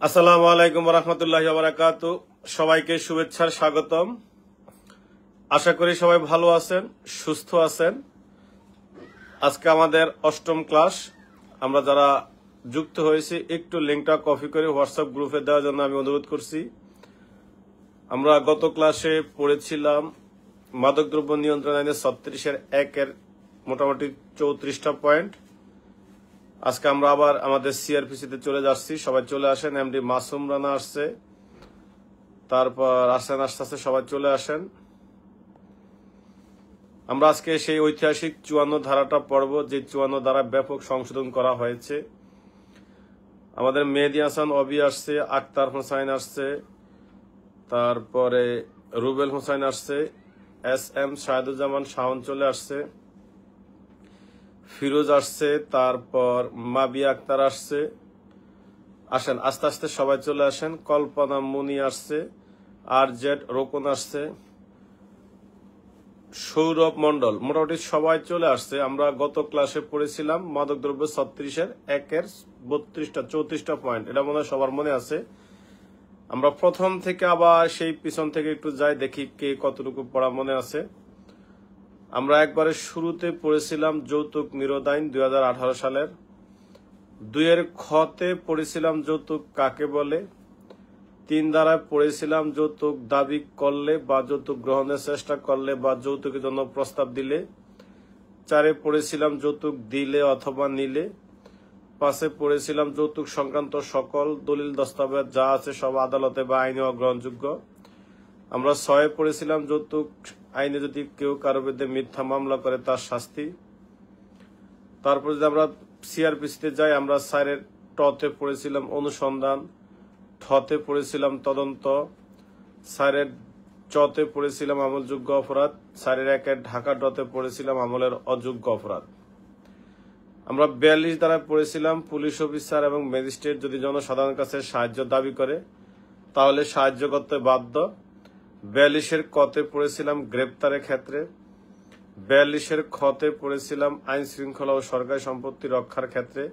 আসসালামু আলাইকুম রহমতুল্লাহি ওয়া বারাকাতুহু। সবাইকে শুভেচ্ছার স্বাগতম। আশা করি সবাই ভালো আছেন, সুস্থ আছেন। আজকে আমাদের 8ম ক্লাস। আমরা যারা যুক্ত হয়েছি একটু লিংকটা কপি করে হোয়াটসঅ্যাপ গ্রুপে দেওয়ার জন্য আমি অনুরোধ করছি। আমরা গত ক্লাসে পড়েছিলাম মাদকদ্রব্য নিয়ন্ত্রণ আইনের 36-এর 1-এর মোটামুটি 34টা পয়েন্ট। আজকে আমরা আবার আমাদের সিআরপিসিতে চলে যাচ্ছি। সবাই চলে আসেন। এমডি মাসুম রানা আসছে, তারপর আসেন, আস্তে আস্তে সবাই চলে আসেন। আমরা আজকে সেই ঐতিহাসিক 54 ধারাটা পড়ব, যে 54 ধারা ব্যাপক সংশোধন করা হয়েছে। আমাদের মেহেদী হাসান অবি আসছে, আক্তার হোসাইন আসছে, তারপরে রুবেল হোসাইন আসছে, SM শাহেদুজ্জামান শাওন চলে আসছে, ফিরোজ আসছে, তারপর মাবিয়া আক্তার আসছে। আসেন, আস্তে আস্তে সবাই চলে আসেন। কল্পনা মুনি আসছে, RZ রোকন আসছে, সৌরভ মন্ডল, মোটামুটি সবাই চলে আসছে। আমরা গত ক্লাসে পড়েছিলাম মাদকদ্রব্য 36-এর 1-এর 34টা পয়েন্ট। এটা মনে হয় সবার মনে আছে। আমরা প্রথম থেকে আবার সেই পিছন থেকে একটু যাই, দেখি কে কতটুকু পড়া মনে আছে। আমরা একবারে শুরুতে পড়েছিলাম যৌতুক নিরোধ আইন 2018 সালের। 2-এর খতে পড়েছিলাম যৌতুক কাকে বলে। 3 ধারায় পড়েছিলাম যৌতুক দাবি করলে বা যৌতুক গ্রহণের চেষ্টা করলে বা যৌতুকের জন্য প্রস্তাব দিলে। 4-এ পড়েছিলাম যৌতুক দিলে অথবা নিলে। 5-এ পড়েছিলাম যৌতুক সংক্রান্ত সকল দলিল দস্তাবেজ যা আছে সব আদালতে বা আইনে অগ্রহণযোগ্য। আমরা 6-এ পড়েছিলাম যৌতুক আইনে যদি কেউ কারো বিরুদ্ধে মিথ্যা মামলা করে তার শাস্তি। তারপর যদি আমরা সিআরপিসিতে যাই, আমরা 4-এর টতে পড়েছিলাম অনুসন্ধান, ঠতে পড়েছিলাম তদন্ত, 4-এর চতে পড়েছিলাম আমলযোগ্য অপরাধ, 4-এর 1-এর ঢাকা ডতে পড়েছিলাম আমলের অযোগ্য অপরাধ। আমরা 42 ধারায় পড়েছিলাম পুলিশ অফিসার এবং ম্যাজিস্ট্রেট যদি জনসাধারণের কাছে সাহায্য দাবি করে তাহলে সাহায্য করতে বাধ্য। 42-এর কতে পড়েছিলাম গ্রেপ্তারের ক্ষেত্রে। 42-এর খতে পড়েছিলাম আইন শৃঙ্খলা ও সরকারি সম্পত্তি রক্ষার ক্ষেত্রে।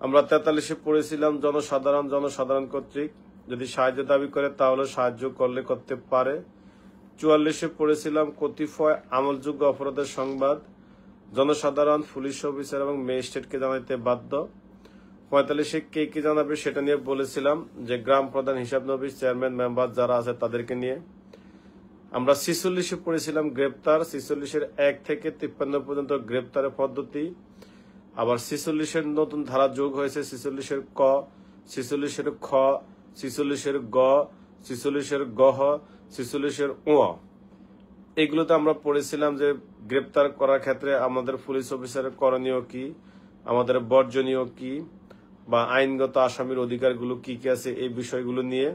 আমরা 43-এ পড়েছিলাম জনসাধারণ কর্তৃক যদি সাহায্য দাবি করে তাহলে সাহায্য করলে করতে পারে। 44-এ পড়েছিলাম কতিপয় আমলযোগ্য অপরাধের সংবাদ জনসাধারণ, পুলিশ অফিসার এবং ম্যাজিস্ট্রেটকে জানাইতে বাধ্য। 45-এ কে কি জানাবে সেটা নিয়ে বলেছিলাম, যে গ্রাম প্রধান, হিসাব নবিশ, চেয়ারম্যান, মেম্বার যারা আছে তাদেরকে নিয়ে। আমরা 46-এ পড়েছিলাম গ্রেপ্তার। 46-এর 1 থেকে 53 পর্যন্ত গ্রেপ্তারের পদ্ধতি। আবার 46-এর নতুন ধারা যোগ হয়েছে, 46-এর ক, 46-এর খ, 46-এর গ, 46-এর গহ, 46-এর ও। এগুলোতে আমরা পড়েছিলাম যে গ্রেপ্তার করার ক্ষেত্রে আমাদের পুলিশ অফিসারের করণীয় কি, আমাদের বর্জনীয় কি, বা আইনগত আসামির অধিকারগুলো কি কি আছে, এই বিষয়গুলো নিয়ে।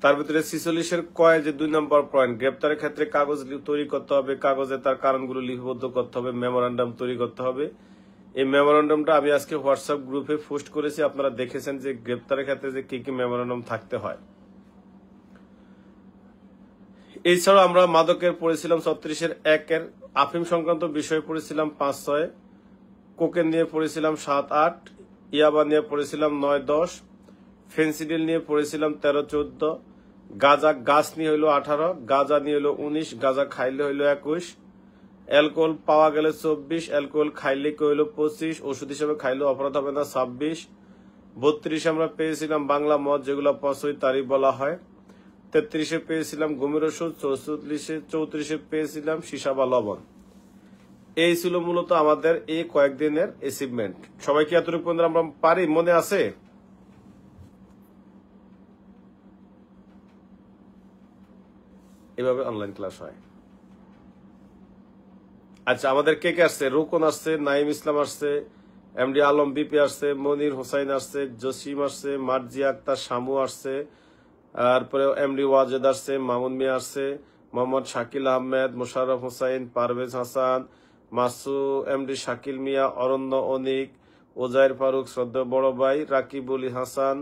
তার ভিতরে 46-এর কয়ে যে 2 নম্বর পয়েন্ট, গ্রেপ্তারের ক্ষেত্রে কাগজ তৈরি করতে হবে, কাগজে তার কারণগুলো লিপিবদ্ধ করতে হবে, মেমোরান্ডাম তৈরি করতে হবে। এই মেমোরান্ডামটা আমি আজকে হোয়াটসঅ্যাপ গ্রুপে পোস্ট করেছি, আপনারা দেখেছেন যে গ্রেপ্তারের ক্ষেত্রে যে কি কি মেমোরান্ডাম থাকতে হয়। এছাড়াও আমরা মাদকের পড়েছিলাম 36-এর 1-এর, আফিম সংক্রান্ত বিষয় পড়েছিলাম 5-6, কোকেন নিয়ে পড়েছিলাম 7-8, ইয়াবা নিয়ে পড়েছিলাম 9-10, ফেন্সিডিল নিয়ে পড়েছিলাম 13-14, গাঁজা গাছ নিয়ে হইলো 18, গাঁজা নিয়ে হইলো 19, গাঁজা খাইলে হইলো 21, অ্যালকোহল পাওয়া গেলে 24, অ্যালকোহল খাইলে কি হইলো 25, ওষুধ হিসেবে খাইলে অপরাধ হবে না 26। 32 আমরা পেয়েছিলাম বাংলা মদ, যেগুলো পচই তারই বলা হয়। 33-এ পেয়েছিলাম ঘুমের ওষুধ। 34-এ পেয়েছিলাম সীসা বা লবণ। এই ছিল মূলত আমাদের এই কয়েকদিনের অ্যাচিভমেন্ট। সবাই কি এতটুকু পর্যন্ত আমরা পারি, মনে আছে? এভাবে অনলাইন ক্লাস হয়। আচ্ছা, আমাদের কে কে আসছে? রোকন আসছে, নাইম ইসলাম আসছে, এমডি আলম বিপি আসছে, মনির হোসাইন আসছে, জসিম আসছে, মার্জিয়া আক্তার শামু আসছে, তারপরে এমডি ওয়াজেদ আসছে, মামুন মিয়া আসছে, মোহাম্মদ শাকিল আহমেদ, মোশাররফ হোসাইন, পারভেজ হাসান, মাসু, এমডি শাকিল মিয়া, অরণ্য অনিক, ওজাইর ফারুক, শ্রদ্ধা বড় ভাই, রাকিবুল হাসান,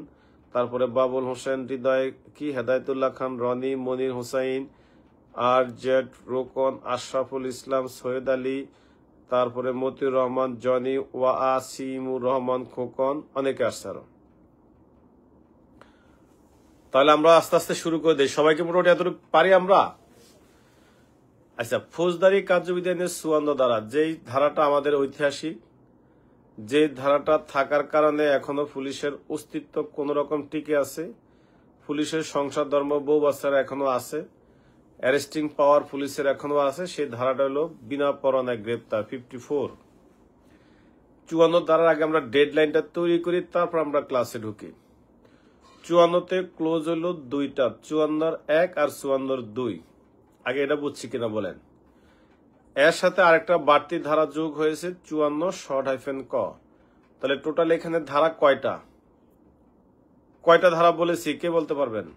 তারপরে বাবুল হোসেন, হৃদয় কি, হেদায়তুল্লাহ খান, রনি, মনির হোসাইন, RZ রোকন, আশরাফুল ইসলাম, সৈয়দ আলী, তারপরে মতিউর রহমান, জনি, ওয়াসিমুর রহমান খোকন, অনেকে আসছে আরো। তাহলে আমরা আস্তে আস্তে শুরু করে দিই। সবাইকে মোটামুটি এতটুকু পারি আমরা। আচ্ছা, ফৌজদারি কার্যবিধানের 54 ধারা, যেই ধারাটা আমাদের ঐতিহাসিক, যে ধারাটা থাকার কারণে এখনো পুলিশের অস্তিত্ব কোন রকম টিকে আছে, পুলিশের সংসার ধর্ম বউ বাচ্চারা এখনো আছে, অ্যারেস্টিং পাওয়ার পুলিশের এখনো আছে, সেই ধারাটা হলো বিনা পরোয়ানায় গ্রেপ্তার 54। 54 ধারার আগে আমরা ডেড লাইনটা তৈরি করি, তারপর আমরা ক্লাসে ঢুকি। 54তে ক্লোজ হলো দুইটা, 54(1) আর 54(2)। আগে এটা বুঝছি কিনা বলেন। এর সাথে আরেকটা বাড়তি ধারা যোগ হয়েছে 54(ক)। তাহলে টোটাল এখানে ধারা কয়টা? কয়টা ধারা বলেছি কে বলতে পারবেন?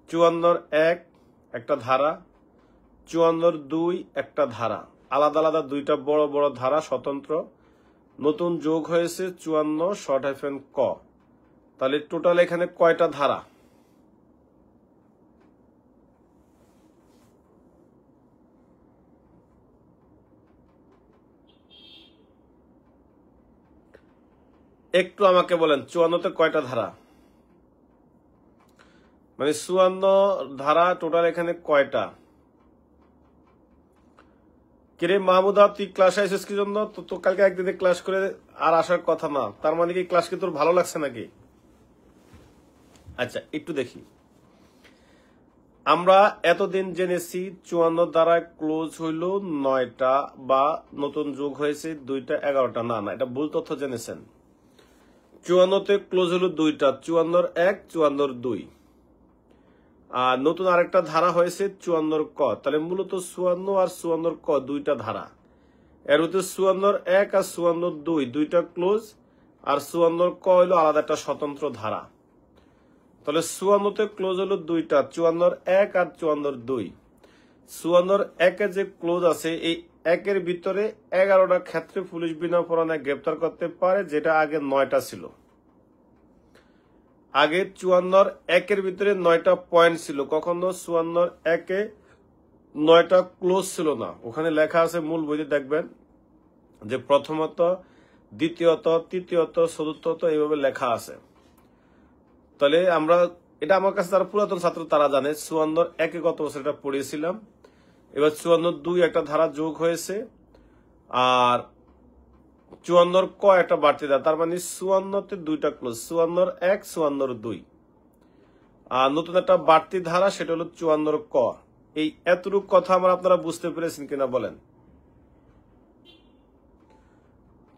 54(1) একটা ধারা, 54(2) একটা ধারা, আলাদা আলাদা দুইটা বড় বড় ধারা স্বতন্ত্র। নতুন যোগ হয়েছে 54(ক)। তাহলে টোটাল এখানে কয়টা ধারা? একটু আমাকে বলেন 54তে কয়টা ধারা? মানে 54 ধারা টোটাল এখানে কয়টা? কিরে মাহমুদা, তুই ক্লাসে আসিস কি জন্য? তো কালকে একদিনে ক্লাস করে আর আসার কথা না, তার মানে কি ক্লাস কি তোর ভালো লাগছে নাকি? আচ্ছা, একটু দেখি। আমরা এতদিন জেনেছি 54 দ্বারা ক্লোজ হইল 9টা, বা নতুন যোগ হয়েছে 2টা, 11টা। না না, এটা ভুল তথ্য জেনেছেন। 54তে ক্লোজ হলো 2টা, 54(1), 54(2). আর নতুন আরেকটা ধারা হয়েছে 54(ক). তাহলে মূলত 54 আর 54(ক) দুইটা ধারা। এর মধ্যে 54(1) আর 54(2) দুইটা ক্লোজ, আর 54(ক) হইলো আলাদা একটা স্বতন্ত্র ধারা। তাহলে 54তে ক্লোজ হলো দুইটা, 54(1) আর 54(2). 54(1)-এ যে ক্লোজ আছে, এই 1-এর ভিতরে 11টা ক্ষেত্রে পুলিশ বিনা পরোয়ানায় গ্রেপ্তার করতে পারে, যেটা আগে 9টা ছিল। আগে 54(1)-এর ভিতরে 9টা পয়েন্ট ছিল, কখনো 54(1)-এ 9টা ক্লোজ ছিল না। ওখানে লেখা আছে, মূল বইতে দেখবেন যে প্রথমত, দ্বিতীয়ত, তৃতীয়ত, চতুর্থত, এইভাবে লেখা আছে। তাহলে আমরা, এটা আমার কাছে যারা পুরাতন ছাত্র তারা জানে, 54(1)-এ গত বছর এটা পড়িয়েছিলাম। এবার 54(2) একটা ধারা যোগ হয়েছে, আর 54(ক) একটা বাড়তি ধারা। তার মানে 54তে দুইটা ক্লোজ, 54(1), 54(2). আর নতুন একটা বাড়তি ধারা, সেটা হলো 54(ক). এই এতটুকু কথা আমার আপনারা বুঝতে পেরেছেন কিনা বলেন?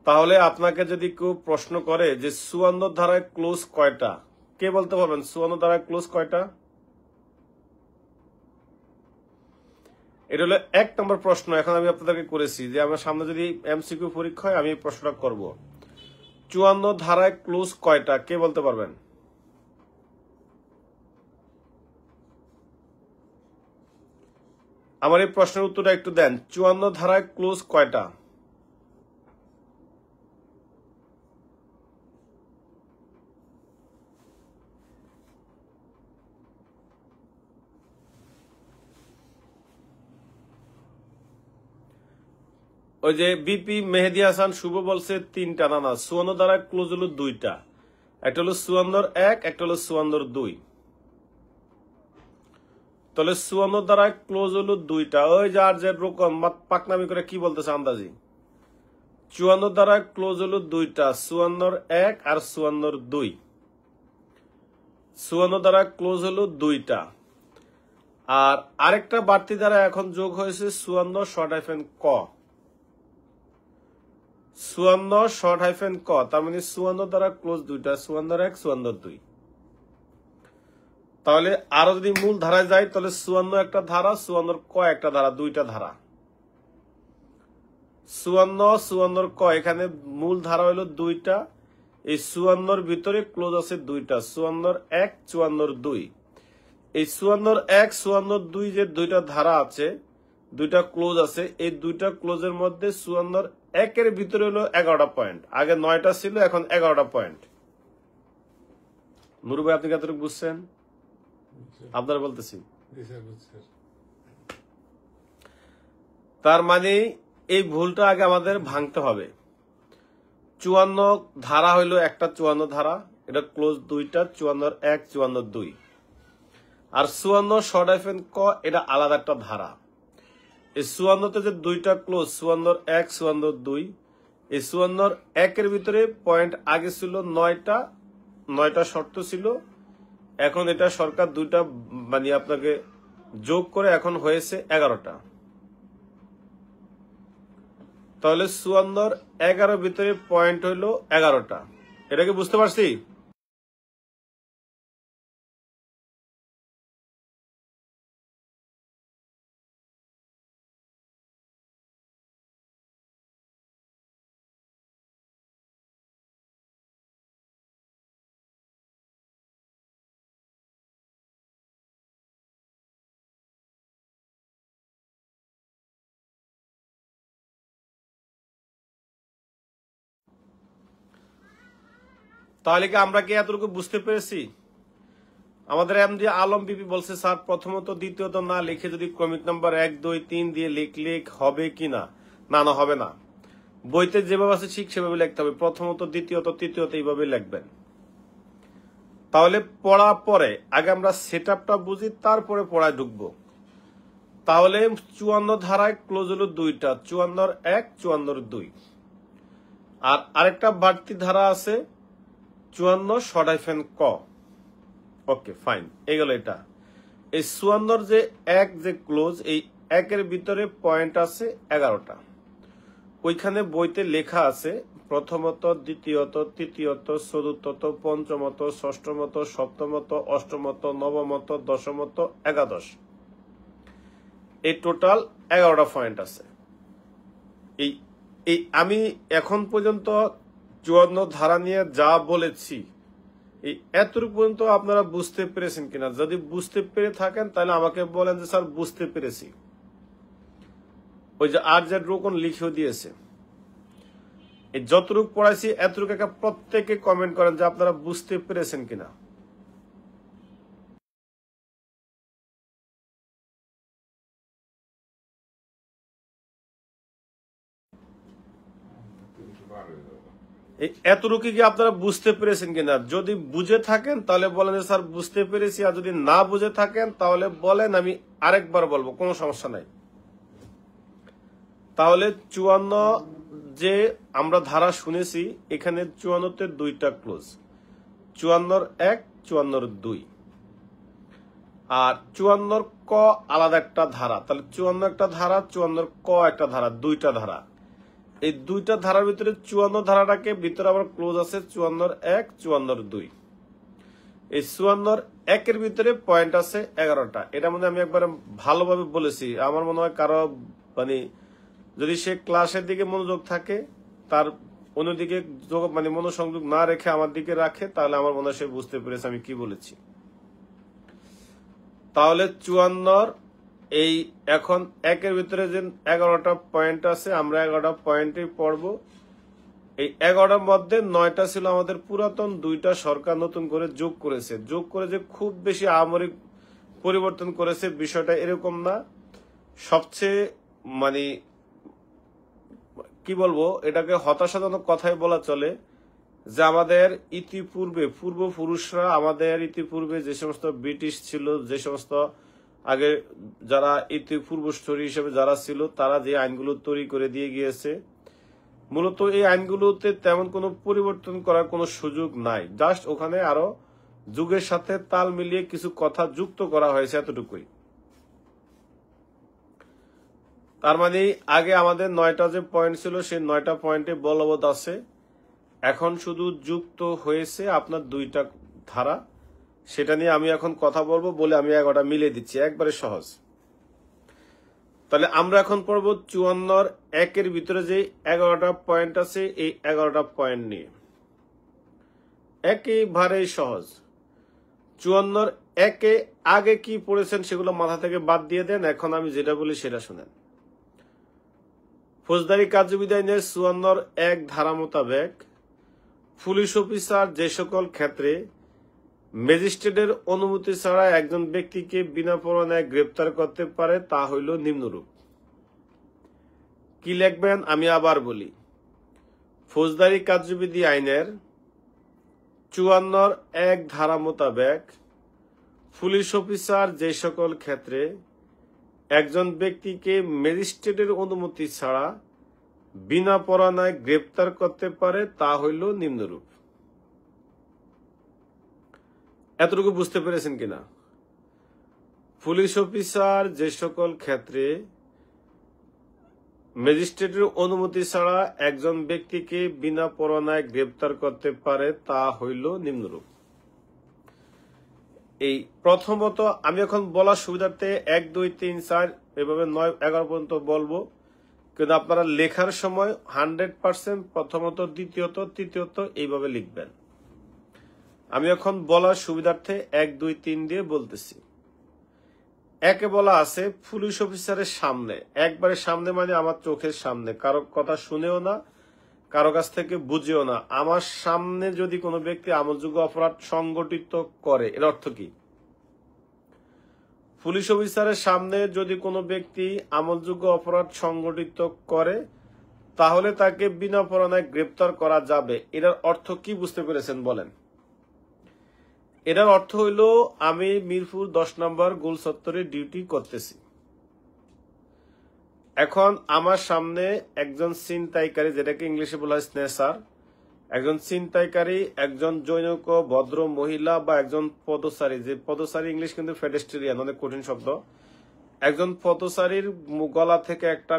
তাহলে আপনাকে যদি কেউ প্রশ্ন করে যে 54 ধারায় ক্লোজ কয়টা, কে বলতে পারবেন 54 ধারায় ক্লোজ কয়টা? এটা হলো 1 নম্বর প্রশ্ন। এখন আমি আপনাদেরকে করেছি যে আমার সামনে যদি এমসিকিউ পরীক্ষা হয়, আমি এই প্রশ্নটা করব। 54 ধারায় ক্লোজ কয়টা, কে বলতে পারবেন? আমার এই প্রশ্নের উত্তরটা একটু দেন। 54 ধারায় ক্লোজ কয়টা? ওই যে বিপি মেহেদি হাসান শুভ বলছে 3টা। না না, 54 ধারায় ক্লোজ হলো 2টা। একটা হলো 54(1), একটা হলো 54(2). তাহলে 54 ধারায় ক্লোজ হলো 2টা। ওই যে আর যে রকম পাকনামি করে কি বলতেছে আন্দাজি। 54 ধারায় ক্লোজ হলো 2টা, 54(1) আর 54(2). 54 ধারায় ক্লোজ হলো 2টা। আর আরেকটা বাড়তি ধারা এখন যোগ হয়েছে 54(ক). 54(ক), তার মানে 54 দ্বারা ক্লোজ 2টা, 54(1), 54(2). তাহলে আরো যদি মূল ধারায় যাই, তাহলে 54 একটা ধারা, 54(ক) একটা ধারা, দুইটা ধারা। 54, 54(ক) এখানে মূল ধারা হলো 2টা। এই 54-র ভিতরে ক্লোজ আছে 2টা, 54(1), 54(2). এই 54(1), 54(2) যে দুইটা ধারা আছে, দুইটা ক্লোজ আছে, এই দুইটা ক্লোজের মধ্যে 54(1)-এর ভিতরে হলো 11টা পয়েন্ট। আগে 9টা ছিল, এখন 11টা পয়েন্ট। নুরু ভাই, আপনি কতটুকু বুঝছেন? আপনারা বলতেছি। তার মানে এই ভুলটা আগে আমাদের ভাঙতে হবে। 54 ধারা হইলো একটা 54 ধারা, এটা ক্লোজ দুইটা, 54(1), 54(2). আর 54 শর্ট হাইফেন ক এটা আলাদা একটা ধারা। এই 54তে যে দুইটা ক্লোজ 54(1), 54(2), এই 54(1) ভিতরে পয়েন্ট আগে ছিল 9টা শর্ত ছিল। এখন এটা সরকার দুইটা মানে আপনাকে যোগ করে এখন হয়েছে 11টা। তাহলে 54(11) ভিতরে পয়েন্ট হইল 11টা। এটা কি বুঝতে পারছি? তাহলে কি আমরা কি এতটুকু বুঝতে পেরেছি? আমাদের এমডি আলম বিপি বলছে স্যার প্রথমত দ্বিতীয়ত না লিখে যদি ক্রমিক নাম্বার 1, 2, 3 দিয়ে লিখলে হবে কিনা? না, হবে না। বইতে যেভাবে আছে ঠিক সেভাবে লিখতে হবে। প্রথমত, দ্বিতীয়ত, তৃতীয়ত এইভাবে লিখবেন। তাহলে পড়া পরে আগে আমরা সেটআপটা বুঝি, তারপরে পড়ায় ঢুকবো। তাহলে 54 ধারায় ক্লোজ হলো দুইটা, 54(1), 54(2). আর আরেকটা বাড়তি ধারা আছে 54 শর্ট হাইফেন ক। ওকে, ফাইন, এগুলো এটা। এই 54 যে 1 যে ক্লোজ, এই 1-এর ভিতরে পয়েন্ট আছে 11টা। ওইখানে বইতে লেখা আছে প্রথমত, দ্বিতীয়ত, তৃতীয়ত, চতুর্থত, পঞ্চমত, ষষ্ঠমত, সপ্তমত, অষ্টমত, নবমত, দশমত, একাদশ। এই টোটাল 11টা পয়েন্ট আছে। এই আমি এখন পর্যন্ত 54 ধারা নিয়ে যা বলেছি, এই এতটুকু পর্যন্ত আপনারা বুঝতে পেরেছেন কিনা? যদি বুঝতে পেরে থাকেন তাহলে আমাকে বলেন যে স্যার বুঝতে পেরেছি। ওই যে আর যে রোকন লিখেও দিয়েছে, এই যতটুকু পড়াইছি এতটুকু একটা প্রত্যেকে কমেন্ট করেন যে আপনারা বুঝতে পেরেছেন কিনা। এতটুকু কি আপনারা বুঝতে পেরেছেন কিনা? যদি বুঝে থাকেন তাহলে বলেন যে স্যার বুঝতে পেরেছি, আর যদি না বুঝে থাকেন তাহলে বলেন, আমি আরেকবার বলবো, কোনো সমস্যা নাই। তাহলে 54 যে আমরা ধারা শুনেছি, এখানে 54-তে দুইটা ক্লোজ, 54(1), 54(2). আর 54 ক আলাদা একটা ধারা। তাহলে 54 একটা ধারা, 54 ক একটা ধারা, দুইটা ধারা। এই দুইটা ধারার ভিতরে 54 ধারাটাকে ভিতরে আবার ক্লোজ আছে 54(1), 54(2). এই 54(1)-এর ভিতরে পয়েন্ট আছে 11টা। এটা মনে আমি একবার ভালোভাবে বলেছি। আমার মনে হয় কারো মানে যদি সে ক্লাসের দিকে মনোযোগ থাকে, তার অন্যদিকে মানে মনোসংযোগ না রেখে আমার দিকে রাখে, তাহলে আমার মনে হয় সে বুঝতে পেরেছে আমি কি বলেছি। তাহলে 54 এই এখন 1-এর ভিতরে যে 11টা পয়েন্ট আছে, আমরা 11টা পয়েন্টই পড়ব। এই 11টার মধ্যে 9টা ছিল আমাদের পুরাতন, 2টা সরকার নতুন করে যোগ করেছে। যোগ করে যে খুব বেশি আমরিক পরিবর্তন করেছে বিষয়টা এরকম না। সবচেয়ে মানে কি বলবো, এটাকে হতাশাজনক কথাই বলা চলে যে আমাদের ইতিপূর্বে পূর্বপুরুষরা, আমাদের ইতিপূর্বে যে সমস্ত ব্রিটিশ ছিল, যে সমস্ত আগে যারা পূর্বস্থলী হিসেবে যারা ছিল, তারা যে আইনগুলো তৈরি করে দিয়ে গিয়েছে, মূলত এই আইনগুলোতে তেমন কোনো পরিবর্তন করার কোনো সুযোগ নাই। জাস্ট ওখানে আরো যুগের সাথে তাল মিলিয়ে কিছু কথা যুক্ত করা হয়েছে, এতটুকুই। তার মানে আগে আমাদের 9টা যে পয়েন্ট ছিল, সেই 9টা পয়েন্টে বলবৎ আছে। এখন শুধু যুক্ত হয়েছে আপনার 2টা ধারা। সেটা নিয়ে আমি এখন কথা বলবো বলে আমি 11টা মিলিয়ে দিচ্ছি, একবারে সহজ। তাহলে আমরা এখন পড়ব 54(1)-এর ভিতরে যে 11টা পয়েন্ট আছে, এই 11টা পয়েন্ট নিয়ে। একেবারেই সহজ। 54(1)-এ আগে কি পড়েছেন সেগুলো মাথা থেকে বাদ দিয়ে দেন। এখন আমি যেটা বলি সেটা শুনেন। ফৌজদারি কার্যবিধি আইনের 54(1) ধারা মোতাবেক পুলিশ অফিসার যে সকল ক্ষেত্রে ম্যাজিস্ট্রেটের অনুমতি ছাড়া একজন ব্যক্তিকে বিনা পরোয়ানায় গ্রেপ্তার করতে পারে, তা হইল নিম্নরূপ। কি লিখবেন আমি আবার বলি। ফৌজদারি কার্যবিধি আইনের 54(1) ধারা মোতাবেক পুলিশ অফিসার যে সকল ক্ষেত্রে একজন ব্যক্তিকে ম্যাজিস্ট্রেটের অনুমতি ছাড়া বিনা পরোয়ানায় গ্রেপ্তার করতে পারে তা হইল নিম্নরূপ। এতটুকু বুঝতে পেরেছেন কিনা? পুলিশ অফিসার যে সকল ক্ষেত্রে ম্যাজিস্ট্রেটের অনুমতি ছাড়া একজন ব্যক্তিকে বিনা পরোয়ানায় গ্রেপ্তার করতে পারে তা হইল নিম্নরূপ। এই প্রথমত আমি এখন বলার সুবিধার্থে 1, 2, 3, 4 এভাবে 9, 11 পর্যন্ত বলবো, কিন্তু আপনারা লেখার সময় 100% প্রথমত, দ্বিতীয়ত, তৃতীয়ত এইভাবে লিখবেন। আমি এখন বলার সুবিধার্থে 1, 2, 3 দিয়ে বলতেছি। একে বলা আছে পুলিশ অফিসারের সামনে, একবারে সামনে মানে আমার চোখের সামনে, কারো কথা শুনেও না, কারো কাছ থেকে বুঝেও না, আমার সামনে যদি কোনো ব্যক্তি আমলযোগ্য অপরাধ সংগঠিত করে, এর অর্থ কি? পুলিশ অফিসারের সামনে যদি কোনো ব্যক্তি আমলযোগ্য অপরাধ সংগঠিত করে তাহলে তাকে বিনা পরোয়ানায় গ্রেপ্তার করা যাবে। এটার অর্থ কি বুঝতে পেরেছেন বলেন? এটার অর্থ হইল আমি মিরপুর 10 নম্বর গোল চত্বরে ডিউটি করতেছি। এখন আমার সামনে একজন ছিনতাইকারী, যেটাকে ইংলিশে বলা হয় স্নেচার, একজন ছিনতাইকারী, একজন জনৈক ভদ্র মহিলা বা একজন পদচারী, যে পদচারী ইংলিশ কিন্তু পেডেস্ট্রিয়ান, অনেক কঠিন শব্দ, একজন পদচারীর গলা থেকে একটা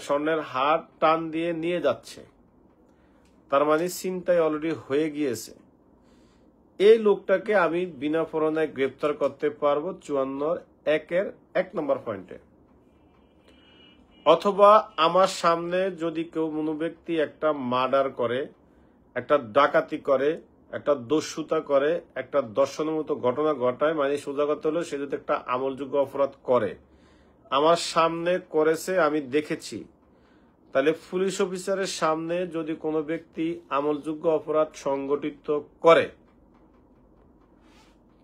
স্বর্ণের হার টান দিয়ে নিয়ে যাচ্ছে, তার মানে ছিনতাই অলরেডি হয়ে গিয়েছে। এই লোকটাকে আমি বিনা পরোয়ানায় গ্রেপ্তার করতে পারবো 54(1) 1 নম্বর পয়েন্টে। অথবা আমার সামনে যদি কেউ কোনো ব্যক্তি একটা মার্ডার করে, একটা ডাকাতি করে, একটা দস্যুতা করে, একটা দর্শনের মতো ঘটনা ঘটায়, মানে সোজা কথা হলো সে যদি একটা আমলযোগ্য অপরাধ করে, আমার সামনে করেছে, আমি দেখেছি, তাহলে পুলিশ অফিসারের সামনে যদি কোনো ব্যক্তি আমলযোগ্য অপরাধ সংগঠিত করে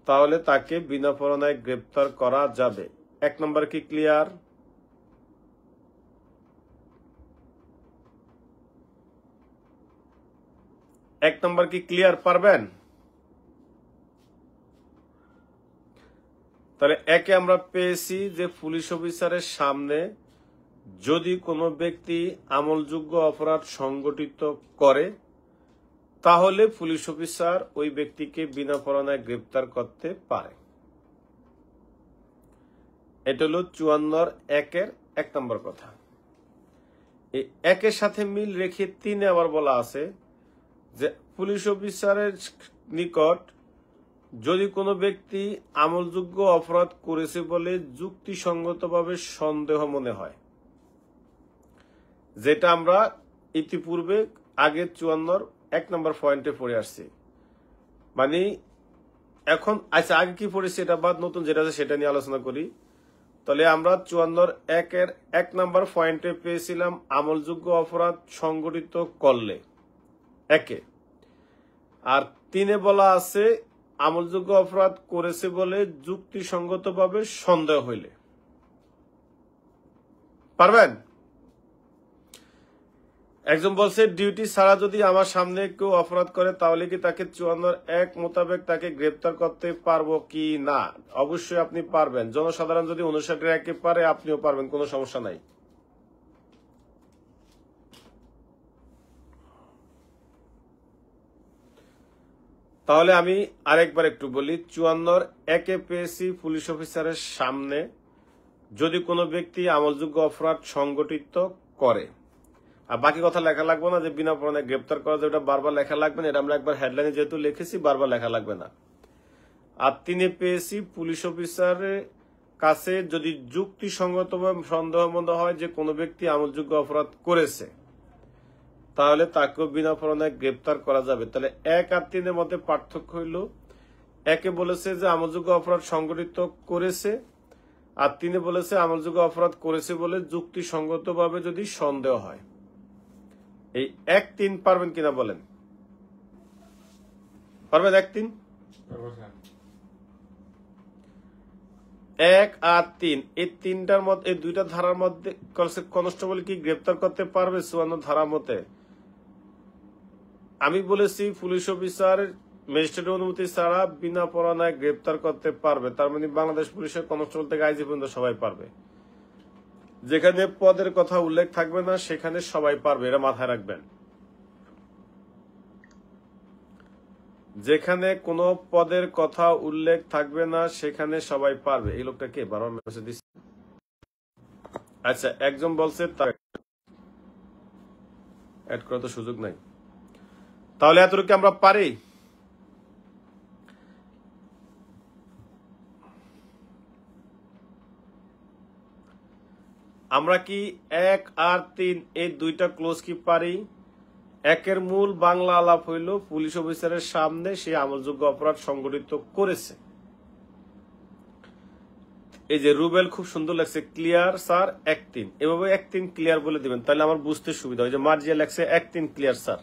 তাহলে তাকে বিনা পরোয়ানায় গ্রেপ্তার করা যাবে। 1 নম্বর কি ক্লিয়ার? এক নম্বর কি ক্লিয়ার পারবেন? তাহলে একে আমরা পেয়েছি যে পুলিশ অফিসারের সামনে যদি কোনো ব্যক্তি আমলযোগ্য অপরাধ সংগঠিত করে তাহলে পুলিশ অফিসার ওই ব্যক্তিকে বিনা পরোয়ানায় গ্রেপ্তার করতে পারে। এটা হলো 54(1) 1 নম্বর কথা। এই 1-এর সাথে মিল রেখে 3-এ আবার বলা আছে যে পুলিশ অফিসারের নিকট যদি কোনো ব্যক্তি আমলযোগ্য অপরাধ করেছে বলে যুক্তিসঙ্গতভাবে সন্দেহ মনে হয়, যেটা আমরা ইতিপূর্বে আগে 54(1) নম্বর পয়েন্টে পড়ে আসছি। মানে এখন আচ্ছা, আগে কি পড়েছি এটা বাদ, নতুন যেটা আছে সেটা নিয়ে আলোচনা করি। তাহলে আমরা 54(1) 1 নম্বর পয়েন্টে পেয়েছিলাম আমলযোগ্য অপরাধ সংগঠিত করলে একে, আর 3-এ বলা আছে আমলযোগ্য অপরাধ করেছে বলে যুক্তিসঙ্গতভাবে সন্দেহ হইলে। পারবেন? একজন বলছে ডিউটি ছাড়া যদি আমার সামনে কেউ অপরাধ করে তাহলে কি তাকে 54(1) মোতাবেক তাকে গ্রেপ্তার করতে পারবো কি না? অবশ্যই আপনি পারবেন। জনসাধারণ যদি 59(1) পারে আপনিও পারবেন, কোনো সমস্যা নাই। তাহলে আমি আরেকবার একটু বলি, 54(1) পেয়েছি পুলিশ অফিসারের সামনে যদি কোনো ব্যক্তি আমলযোগ্য অপরাধ সংগঠিত করে, আর বাকি কথা লেখা লাগবে না যে বিনা পরোয়ানায় গ্রেপ্তার করা যায়, ওটা বারবার লেখা লাগবে না, এটা আমরা একবার হেডলাইনে যেহেতু লিখেছি বারবার লেখা লাগবে না। আর 3-এ পেয়েছি পুলিশ অফিসারের কাছে যদি যুক্তিসঙ্গতভাবে সন্দেহ মনে হয় যে কোনো ব্যক্তি আমলযোগ্য অপরাধ করেছে তাহলে তাকেও বিনা পরোয়ানায় গ্রেপ্তার করা যাবে। তাহলে 1 আর 3-এর মধ্যে পার্থক্য হইল, 1-এ বলেছে যে আমলযোগ্য অপরাধ সংগঠিত করেছে, আর 3-এ বলেছে আমলযোগ্য অপরাধ করেছে বলে যুক্তিসঙ্গতভাবে যদি সন্দেহ হয়। এই 1, 3 পারবেন কিনা বলেন? পারবেন 1, 3? 1 আর 3 এই 3টার মধ্যে, এই 2টা ধারার মধ্যে কনস্টেবল কি গ্রেপ্তার করতে পারবে 54 ধারার মতে? আমি বলেছি পুলিশ অফিসার ম্যাজিস্ট্রেটের অনুমতি ছাড়া বিনা পরোয়ানায় গ্রেপ্তার করতে পারবে। তার মানে বাংলাদেশ পুলিশের কনস্টেবল থেকে আইজি পর্যন্ত সবাই পারবে। যেখানে পদের কথা উল্লেখ থাকবে না সেখানে সবাই পারবে, এটা মাথায় রাখবেন। যেখানে কোনো পদের কথা উল্লেখ থাকবে না সেখানে সবাই পারবে। এই লোকটা কে বারবার মেসেজ দিচ্ছে? আচ্ছা, একজন বলছে তার অ্যাড করার তো সুযোগ নাই। তাহলে এতটুকু আমরা পারি। আমরা কি 1 আর 3 এই দুইটা ক্লোজ কি পারি? একের মূল বাংলা আলাপ হইল পুলিশ অফিসারের সামনে সে আমলযোগ্য অপরাধ সংগঠিত করেছে। এই যে রুবেল খুব সুন্দর লাগছে, ক্লিয়ার স্যার 1-3, এভাবে 1-3 ক্লিয়ার বলে দিবেন, তাহলে আমার বুঝতে সুবিধা হয়। যে মার্জিয়া লাগছে 1-3 ক্লিয়ার স্যার।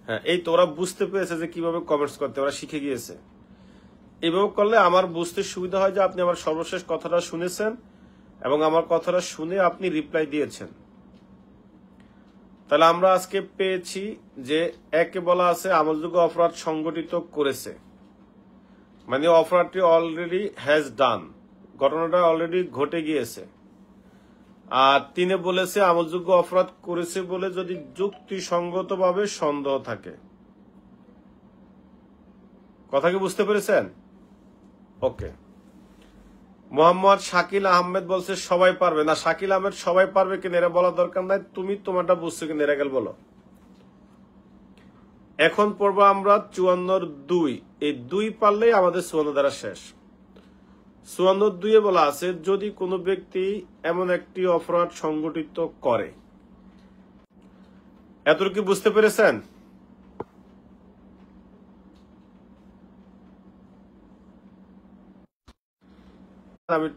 হ্যাঁ, এই তো ওরা বুঝতে পেরেছে যে কিভাবে কমেন্টস করতে, ওরা শিখে গিয়েছে। এইভাবে করলে আমার বুঝতে সুবিধা হয় যে আপনি আমার সর্বশেষ কথাটা শুনেছেন এবং আমার কথাটা শুনে আপনি রিপ্লাই দিয়েছেন। তাহলে আমরা আজকে পেয়েছি যে একে বলা আছে আমলযোগ্য অপরাধ সংগঠিত করেছে, মানে অপরাধটি অলরেডি হ্যাজ ডান, ঘটনাটা অলরেডি ঘটে গিয়েছে। আর 3 বলেছে আমলযোগ্য অপরাধ করেছে বলে যদি যুক্তিসঙ্গতভাবে সন্দেহ থাকে। কথা কি বুঝতে পেরেছেন? ওকে। মোহাম্মদ শাকিল আহমেদ বলছে সবাই পারবে না। শাকিল আহমেদ সবাই পারবে কিনা এরা বলার দরকার নাই, তুমি তোমারটা বুঝছো কিনা এরা গেল বলো। এখন পড়বো আমরা 54-2। এই 2 পারলেই আমাদের 54 দ্বারা শেষ। 54-2 বলা আছে যদি কোনো ব্যক্তি এমন একটি অপরাধ সংগঠিত করে। এতটুকু বুঝতে পেরেছেন? আমি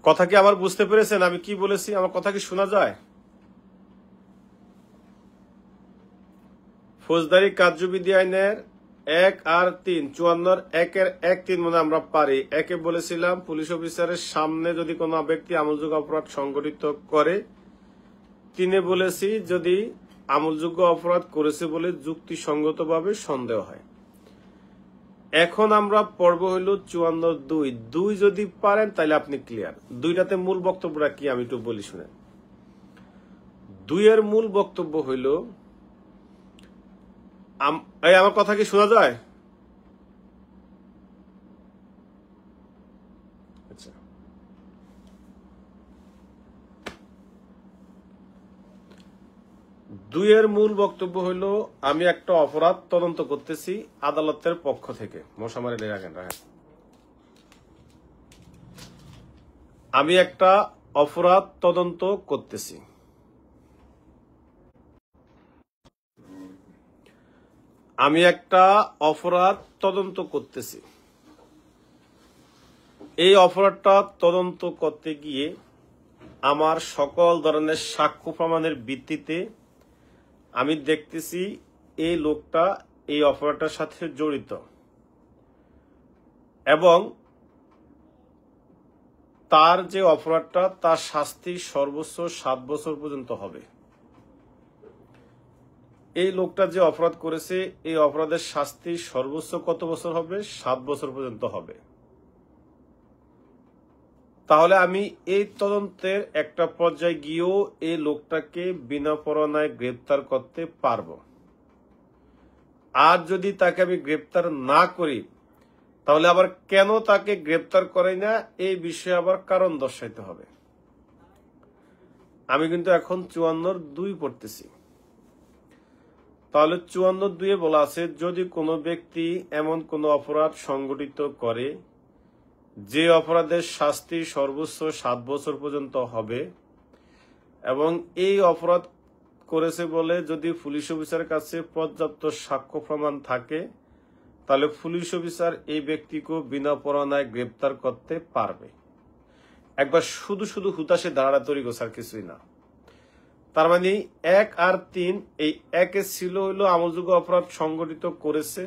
কথা কি আবার বুঝতে পেরেছেন? আমি কি বলেছি, আমার কথা কি শোনা যায়? ফৌজদারি কার্যবিধি আইনের 1 আর 3, 54 1-এর 1-3 মনে আমরা পারি। একে বলেছিলাম পুলিশ অফিসারের সামনে যদি কোনো ব্যক্তি আমলযোগ্য অপরাধ সংগঠিত করে। 3 বলেছি যদি আমলযোগ্য অপরাধ করেছে বলে যুক্তিসঙ্গতভাবে সন্দেহ হয়। এখন আমরা পর্ব হইল 54-2। 2 যদি পারেন তাহলে আপনি ক্লিয়ার। 2টাতে মূল বক্তব্যটা কি আমি একটু বলি শুনেন। 2 এর মূল বক্তব্য হইল, আমার কথা কি শোনা যায়? আচ্ছা, 2 এর মূল বক্তব্য হইল আমি একটা অপরাধ তদন্ত করতেছি আদালতের পক্ষ থেকে। মশামারি রাখেন। আমি একটা অপরাধ তদন্ত করতেছি। আমি একটা অপরাধ তদন্ত করতেছি। এই অপরাধটা তদন্ত করতে গিয়ে আমার সকল ধরনের সাক্ষ্য প্রমাণের ভিত্তিতে আমি দেখতেছি এই লোকটা এই অপরাধটার সাথে জড়িত এবং তার যে অপরাধটা তার শাস্তি সর্বোচ্চ 7 বছর পর্যন্ত হবে। এই লোকটা যে অপরাধ করেছে এই অপরাধের শাস্তি সর্বোচ্চ কত বছর হবে? 7 বছর পর্যন্ত হবে। তাহলে আমি এই তদন্তের একটা পর্যায়ে গিয়েও এই লোকটাকে বিনা পরোয়ানায় গ্রেপ্তার করতে পারবো। আর যদি তাকে আমি গ্রেপ্তার না করি তাহলে আবার কেন তাকে গ্রেপ্তার করে না এই বিষয়ে আবার কারণ দর্শাইতে হবে। আমি কিন্তু এখন 54-2 পড়তেছি। তাহলে 54-2 বলা আছে যদি কোনো ব্যক্তি এমন কোনো অপরাধ সংগঠিত করে যে অপরাধের শাস্তি সর্বোচ্চ 7 বছর পর্যন্ত হবে এবং এই অপরাধ করেছে বলে যদি পুলিশ অফিসারের কাছে পর্যাপ্ত সাক্ষ্য প্রমাণ থাকে তাহলে পুলিশ অফিসার এই ব্যক্তিকে বিনা পরোয়ানায় গ্রেপ্তার করতে পারবে। একবার শুধু শুধু হুতাশে দাঁড়া তৈরি স্যার, কিছুই না। তার মানে 1 আর 3, এই 1-এ ছিল হইলো আমলযোগ্য অপরাধ সংগঠিত করেছে,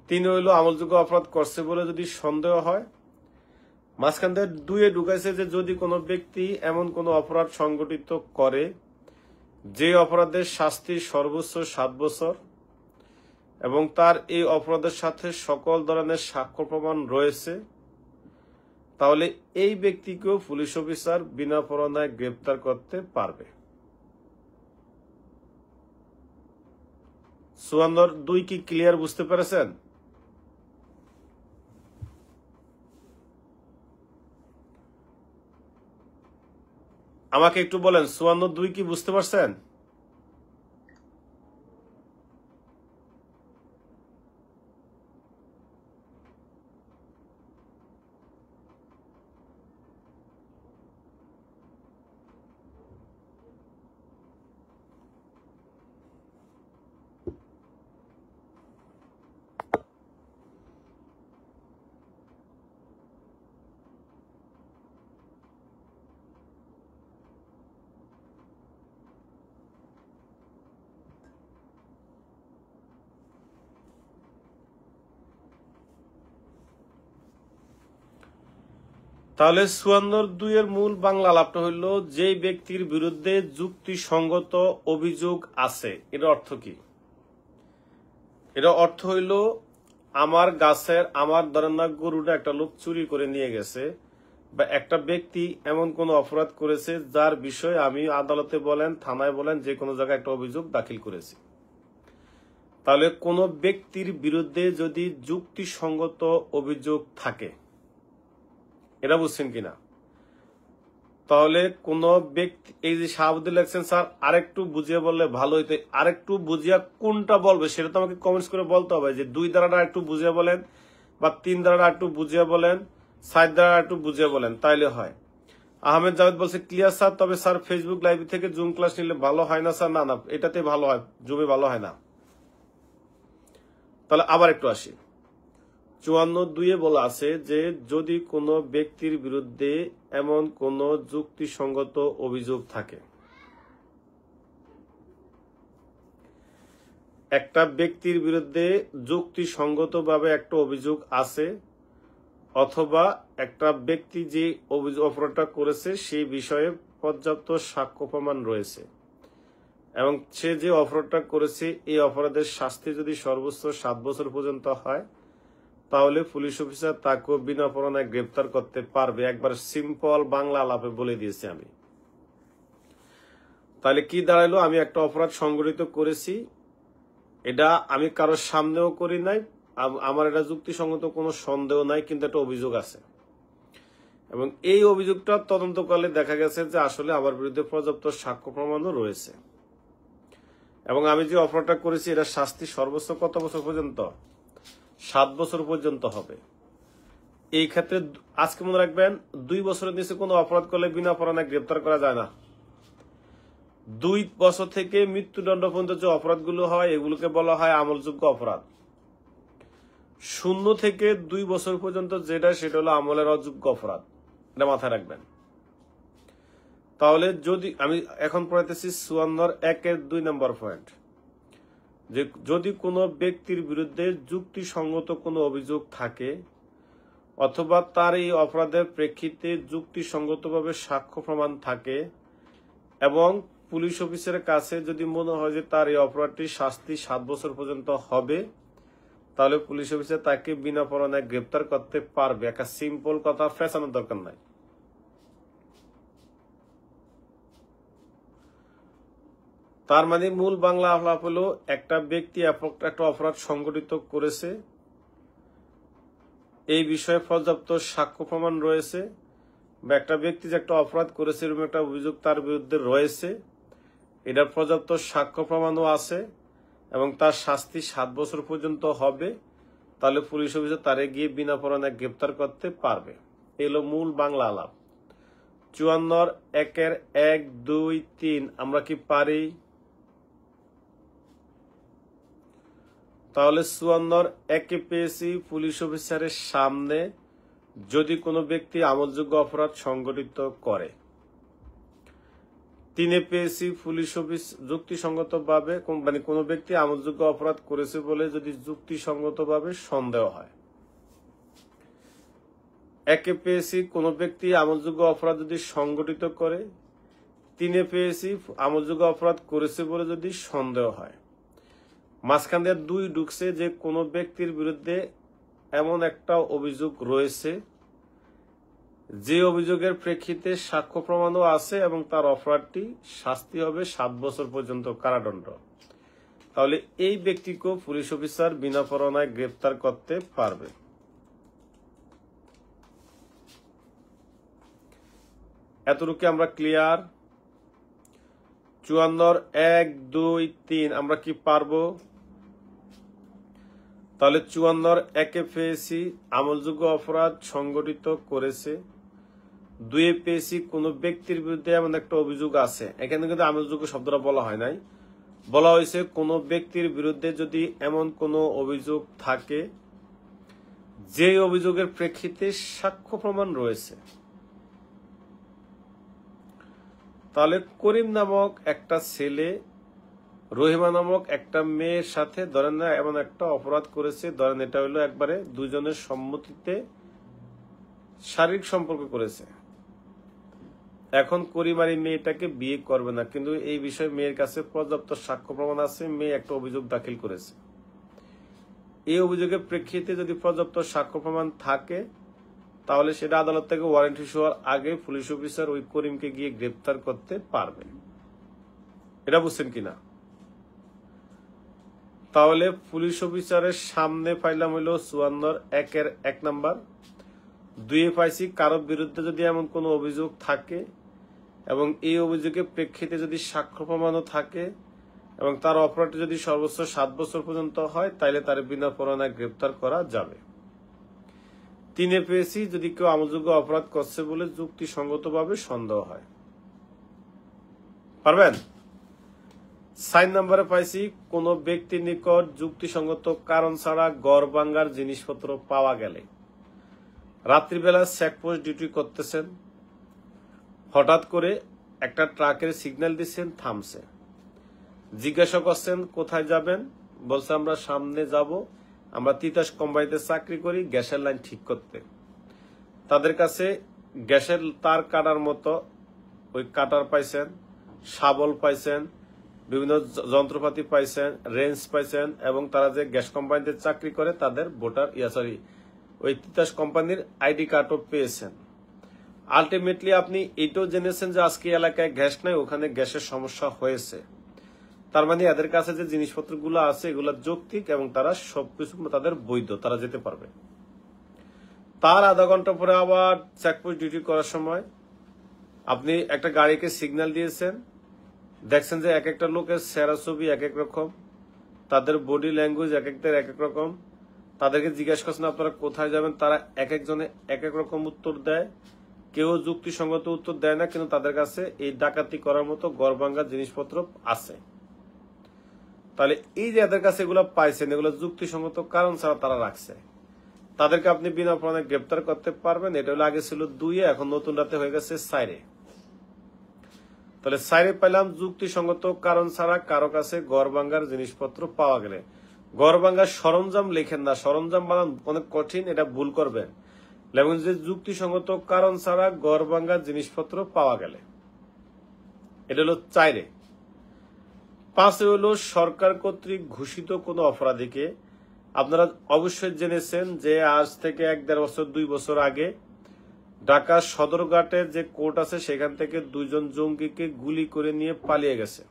3 হইলো আমলযোগ্য অপরাধ করছে বলে যদি সন্দেহ হয়, মাঝখান থেকে 2-এ ঢুকাইছে যে যদি কোনো ব্যক্তি এমন কোনো অপরাধ সংগঠিত করে যে অপরাধের শাস্তি সর্বোচ্চ 7 বছর এবং তার এই অপরাধের সাথে সকল ধরনের সাক্ষ্য প্রমাণ রয়েছে, তাহলে এই ব্যক্তিকেও পুলিশ অফিসার বিনা পরোয়ানায় গ্রেপ্তার করতে পারবে। 54(2) কি ক্লিয়ার বুঝতে পেরেছেন? আমাকে একটু বলেন 54(2) কি বুঝতে পারছেন? তাহলে 54(2) এর মূল বাংলা আলাপটা হইল যে ব্যক্তির বিরুদ্ধে যুক্তিসঙ্গত অভিযোগ আছে। এর অর্থ কি? এর অর্থ হইল আমার গাছের আমার ধরেন না গরুটা একটা লোক চুরি করে নিয়ে গেছে, বা একটা ব্যক্তি এমন কোন অপরাধ করেছে যার বিষয়ে আমি আদালতে বলেন থানায় বলেন যে কোনো জায়গায় একটা অভিযোগ দাখিল করেছি। তাহলে কোন ব্যক্তির বিরুদ্ধে যদি যুক্তিসঙ্গত অভিযোগ থাকে, এটা বুঝছেন কিনা? তাহলে কোন ব্যক্তি, এই যে শাহাবুদ্দিন লেখছেন স্যার আরেকটু বুঝিয়ে বললে ভালো হইতো, আরেকটু বুঝিয়া কোনটা বলবে সেটা তো আমাকে কমেন্টস করে বলতে হবে, যে 2 দ্বারাটা একটু বুঝিয়ে বলেন, বা 3 দ্বারাটা একটু বুঝিয়ে বলেন, 7 দ্বারা একটু বুঝিয়ে বলেন, তাইলে হয়। আহমেদ জাভেদ বলছে ক্লিয়ার স্যার, তবে স্যার ফেসবুক লাইভ থেকে জুম ক্লাস নিলে ভালো হয় না স্যার? না না, এটাতে ভালো হয়, জুমে ভালো হয় না। তাহলে আবার একটু আসি, 54(2) বলা আছে যে যদি কোনো ব্যক্তির বিরুদ্ধে এমন কোনো যুক্তিসঙ্গত অভিযোগ থাকে, একটা ব্যক্তির বিরুদ্ধে যুক্তিসঙ্গতভাবে একটা অভিযোগ আছে, অথবা একটা ব্যক্তি যে অপরাধটা করেছে সেই বিষয়ে পর্যাপ্ত সাক্ষ্য প্রমাণ রয়েছে, এবং সে যে অপরাধটা করেছে এই অপরাধের শাস্তি যদি সর্বোচ্চ 7 বছর পর্যন্ত হয়, তাহলে পুলিশ অফিসার তাকে বিনা পরোয়ানায় গ্রেপ্তার করতে পারবে। একবার সিম্পল বাংলা আলাপে বলে দিয়েছি আমি। তাহলে কি দাঁড়াইলো? আমি একটা অপরাধ সংগঠিত করেছি, এটা আমি কারোর সামনেও করি নাই, আমার এটা যুক্তিসঙ্গত কোনো সন্দেহ নাই, কিন্তু একটা অভিযোগ আছে, এবং এই অভিযোগটা তদন্তকালে দেখা গেছে যে আসলে আমার বিরুদ্ধে পর্যাপ্ত সাক্ষ্য প্রমাণও রয়েছে, এবং আমি যে অপরাধটা করেছি এটা শাস্তি সর্বোচ্চ কত বছর পর্যন্ত? 7 বছর পর্যন্ত হবে। এই ক্ষেত্রে আজকে মনে রাখবেন 2 বছরের নিচে কোনো অপরাধ করলে বিনা পরোয়ানায় গ্রেপ্তার করা যায় না। 2 বছর থেকে মৃত্যুদণ্ড পর্যন্ত যে অপরাধগুলো হয় এগুলোকে বলা হয় আমলযোগ্য অপরাধ। 0 থেকে 2 বছর পর্যন্ত যেটা, সেটা হলো আমলের অযোগ্য অপরাধ। এটা মাথায় রাখবেন। তাহলে যদি আমি এখন পড়াইতেছি 54(1)(2) নম্বর পয়েন্ট, যে যদি কোনো ব্যক্তির বিরুদ্ধে যুক্তিসঙ্গত কোনো অভিযোগ থাকে, অথবা তার এই অপরাধের প্রেক্ষিতে যুক্তিসঙ্গতভাবে সাক্ষ্য প্রমাণ থাকে, এবং পুলিশ অফিসারের কাছে যদি মনে হয় যে তার এই অপরাধটির শাস্তি 7 বছর পর্যন্ত হবে, তাহলে পুলিশ অফিসার তাকে বিনা পরোয়ানায় গ্রেপ্তার করতে পারবে। একটা সিম্পল কথা, ফেসানোর দরকার নাই। তার মানে মূল বাংলা আলাপ হলো একটা ব্যক্তি একটা অপরাধ সংগঠিত করেছে, এই বিষয়ে পর্যাপ্ত সাক্ষ্য প্রমাণ রয়েছে, বা একটা ব্যক্তি যে একটা অপরাধ করেছে এরকম একটা অভিযোগ তার বিরুদ্ধে রয়েছে, এটার পর্যাপ্ত সাক্ষ্য প্রমাণও আছে, এবং তার শাস্তি 7 বছর পর্যন্ত হবে, তাহলে পুলিশ অফিসার তারে গিয়ে বিনা পরোয়ানায় গ্রেপ্তার করতে পারবে। এলো মূল বাংলা আলাপ। 54(1)(1)(2)(3) আমরা কি পারি? তাহলে 54(1)-এ পেয়েছি পুলিশ অফিসারের সামনে যদি কোনো ব্যক্তি আমলযোগ্য অপরাধ সংগঠিত করে। 3-এ পেয়েছি পুলিশ অফিস যুক্তিসঙ্গতভাবে, মানে কোনো ব্যক্তি আমলযোগ্য অপরাধ করেছে বলে যদি যুক্তিসঙ্গতভাবে সন্দেহ হয়। 1-এ পেয়েছি কোনো ব্যক্তি আমলযোগ্য অপরাধ যদি সংগঠিত করে। 3 পেয়েছি আমলযোগ্য অপরাধ করেছে বলে যদি সন্দেহ হয়। মাঝখান দিয়ে 2 ঢুকছে যে কোনো ব্যক্তির বিরুদ্ধে এমন একটা অভিযোগ রয়েছে যে অভিযোগের প্রেক্ষিতে সাক্ষ্য প্রমাণও আছে এবং তার অপরাধটি শাস্তি হবে 7 বছর পর্যন্ত কারাদণ্ড। তাহলে এই ব্যক্তিকেও পুলিশ অফিসার বিনা পরোয়ানায় গ্রেপ্তার করতে পারবে। এতটুকু আমরা ক্লিয়ার। 54 1 2 3 আমরা কি পারবো? তাহলে 54 1 পেয়েছি আমলযোগ্য অপরাধ সংগঠিত করেছে। 2 পেয়েছি কোন ব্যক্তির বিরুদ্ধে এমন একটা অভিযোগ আছে। এখানে কিন্তু আমলযোগ্য শব্দটা বলা হয় নাই, বলা হয়েছে কোন ব্যক্তির বিরুদ্ধে যদি এমন কোন অভিযোগ থাকে যে অভিযোগের প্রেক্ষিতে সাক্ষ্য প্রমাণ রয়েছে। তাহলে করিম নামক একটা ছেলে রহিমা নামক একটা মেয়ের সাথে ধরেন না এমন একটা অপরাধ করেছে, ধরেন এটা হলো একবারে দুজনের সম্মতিতে শারীরিক সম্পর্ক করেছে। এখন করিম আর এই মেয়েটাকে বিয়ে করবে না, কিন্তু এই বিষয়ে মেয়ের কাছে পর্যাপ্ত সাক্ষ্য প্রমাণ আছে, মেয়ে একটা অভিযোগ দাখিল করেছে। এই অভিযোগের প্রেক্ষিতে যদি পর্যাপ্ত সাক্ষ্য প্রমাণ থাকে তাহলে সেটা আদালত থেকে ওয়ারেন্ট ইস্যু হওয়ার আগে পুলিশ অফিসার ওই করিমকে গিয়ে গ্রেপ্তার করতে পারবে। এটা বুঝছেন কিনা? তাহলে পুলিশ অফিসারের সামনে পাইলাম হইল 54 1 1 নাম্বার। 2 পাইছি কারোর বিরুদ্ধে যদি এমন কোনো অভিযোগ থাকে এবং এই অভিযোগের প্রেক্ষিতে যদি সাক্ষ্য প্রমাণও থাকে এবং তার অপরাধটি যদি সর্বোচ্চ 7 বছর পর্যন্ত হয় তাইলে তার বিনা পরোয়ানায় গ্রেপ্তার করা যাবে। 3 পেয়েছি যদি কেউ আমলযোগ্য অপরাধ করছে বলে যুক্তিসঙ্গতভাবে সন্দেহ হয়। পারবেন? 4 নম্বরে পাইছি কোন ব্যক্তির নিকট যুক্তিসঙ্গত কারণ ছাড়া গড় ভাঙ্গার জিনিসপত্র পাওয়া গেলে। রাত্রিবেলা চেকপোস্ট ডিউটি করতেছেন, হঠাৎ করে একটা ট্রাকের সিগন্যাল দিচ্ছেন, থামছে। জিজ্ঞাসা করছেন কোথায় যাবেন, বলছে আমরা সামনে যাব, আমরা তিতাস কোম্পানিতে চাকরি করি, গ্যাসের লাইন ঠিক করতে। তাদের কাছে গ্যাসের তার কাটার মতো ওই কাটার পাইছেন, শাবল পাইছেন, বিভিন্ন যন্ত্রপাতি পাইছেন, রেঞ্জ পাইছেন এবং তারা যে গ্যাস কোম্পানিতে চাকরি করে তাদের ভোটার ওই তিতাস কোম্পানির আইডি কার্ডও পেয়েছেন। আলটিমেটলি আপনি এটাও জেনেছেন যে আজকে এলাকায় গ্যাস নাই, ওখানে গ্যাসের সমস্যা হয়েছে। তার মানে এদের কাছে যে জিনিসপত্রগুলো আছে এগুলো যৌক্তিক এবং তারা সবকিছু তাদের বৈধ, তারা যেতে পারবে। তার আধা ঘন্টা পরে আবার চেকপোস্ট ডিউটি করার সময় আপনি একটা গাড়িকে সিগন্যাল দিয়েছেন, দেখছেন যে এক একটা লোকের চেহারা ছবি এক এক রকম, তাদের বডি ল্যাঙ্গুয়েজ এক একদের এক এক রকম। তাদেরকে জিজ্ঞাসা করছেন আপনারা কোথায় যাবেন, তারা এক একজনে এক এক রকম উত্তর দেয়, কেউ যুক্তিসঙ্গত উত্তর দেয় না, কিন্তু তাদের কাছে এই ডাকাতি করার মতো গড় ভাঙ্গার জিনিসপত্র আছে। তাহলে এই যে এদের কাছে এগুলো পাইছেন, এগুলো যুক্তিসঙ্গত কারণ ছাড়া তারা রাখছে, তাদেরকে আপনি বিনা অপরাধে গ্রেপ্তার করতে পারবেন। এটা হলো আগে ছিল 2, এখন নতুন রাতে হয়ে গেছে 4। তাহলে 4 পেলাম যুক্তিসঙ্গত কারণ ছাড়া কারো কাছে গড় ভাঙ্গার জিনিসপত্র পাওয়া গেলে। গড় ভাঙ্গার সরঞ্জাম লেখেন না, সরঞ্জাম বানান অনেক কঠিন, এটা ভুল করবেন। লেখেন যে যুক্তিসঙ্গত কারণ ছাড়া গড় ভাঙ্গার জিনিসপত্র পাওয়া গেলে। এটা হলো 4। 5 হলো সরকার কর্তৃক ঘোষিত কোন অপরাধীকে। আপনারা অবশ্যই জেনেছেন যে আজ থেকে 1-1.5 বছর 2 বছর আগে ঢাকা সদরঘাটের যে কোর্ট আছে সেখান থেকে 2 জন জঙ্গিকে গুলি করে নিয়ে পালিয়ে গেছে।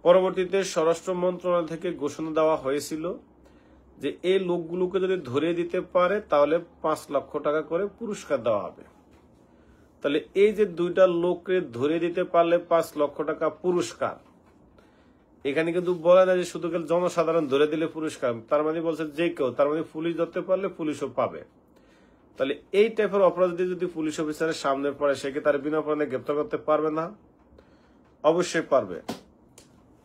পরবর্তীতে স্বরাষ্ট্র মন্ত্রণালয় থেকে ঘোষণা দেওয়া হয়েছিল যে এই লোকগুলোকে যদি ধরে দিতে পারে তাহলে 5 লক্ষ টাকা করে পুরস্কার দেওয়া হবে। তাহলে এই যে 2টা লোককে ধরে দিতে পারলে 5 লক্ষ টাকা পুরস্কার, এখানে কিন্তু বলে না যে শুধু জনসাধারণ ধরে দিলে পুরস্কার, তার মানে বলছে যে কেউ, তার মানে পুলিশ ধরতে পারলে পুলিশও পাবে। তাহলে এই টাইপের অপরাধী যদি পুলিশ অফিসারের সামনে পড়ে সে কি তার বিনা অপরাধে গ্রেপ্তার করতে পারবে না? অবশ্যই পারবে।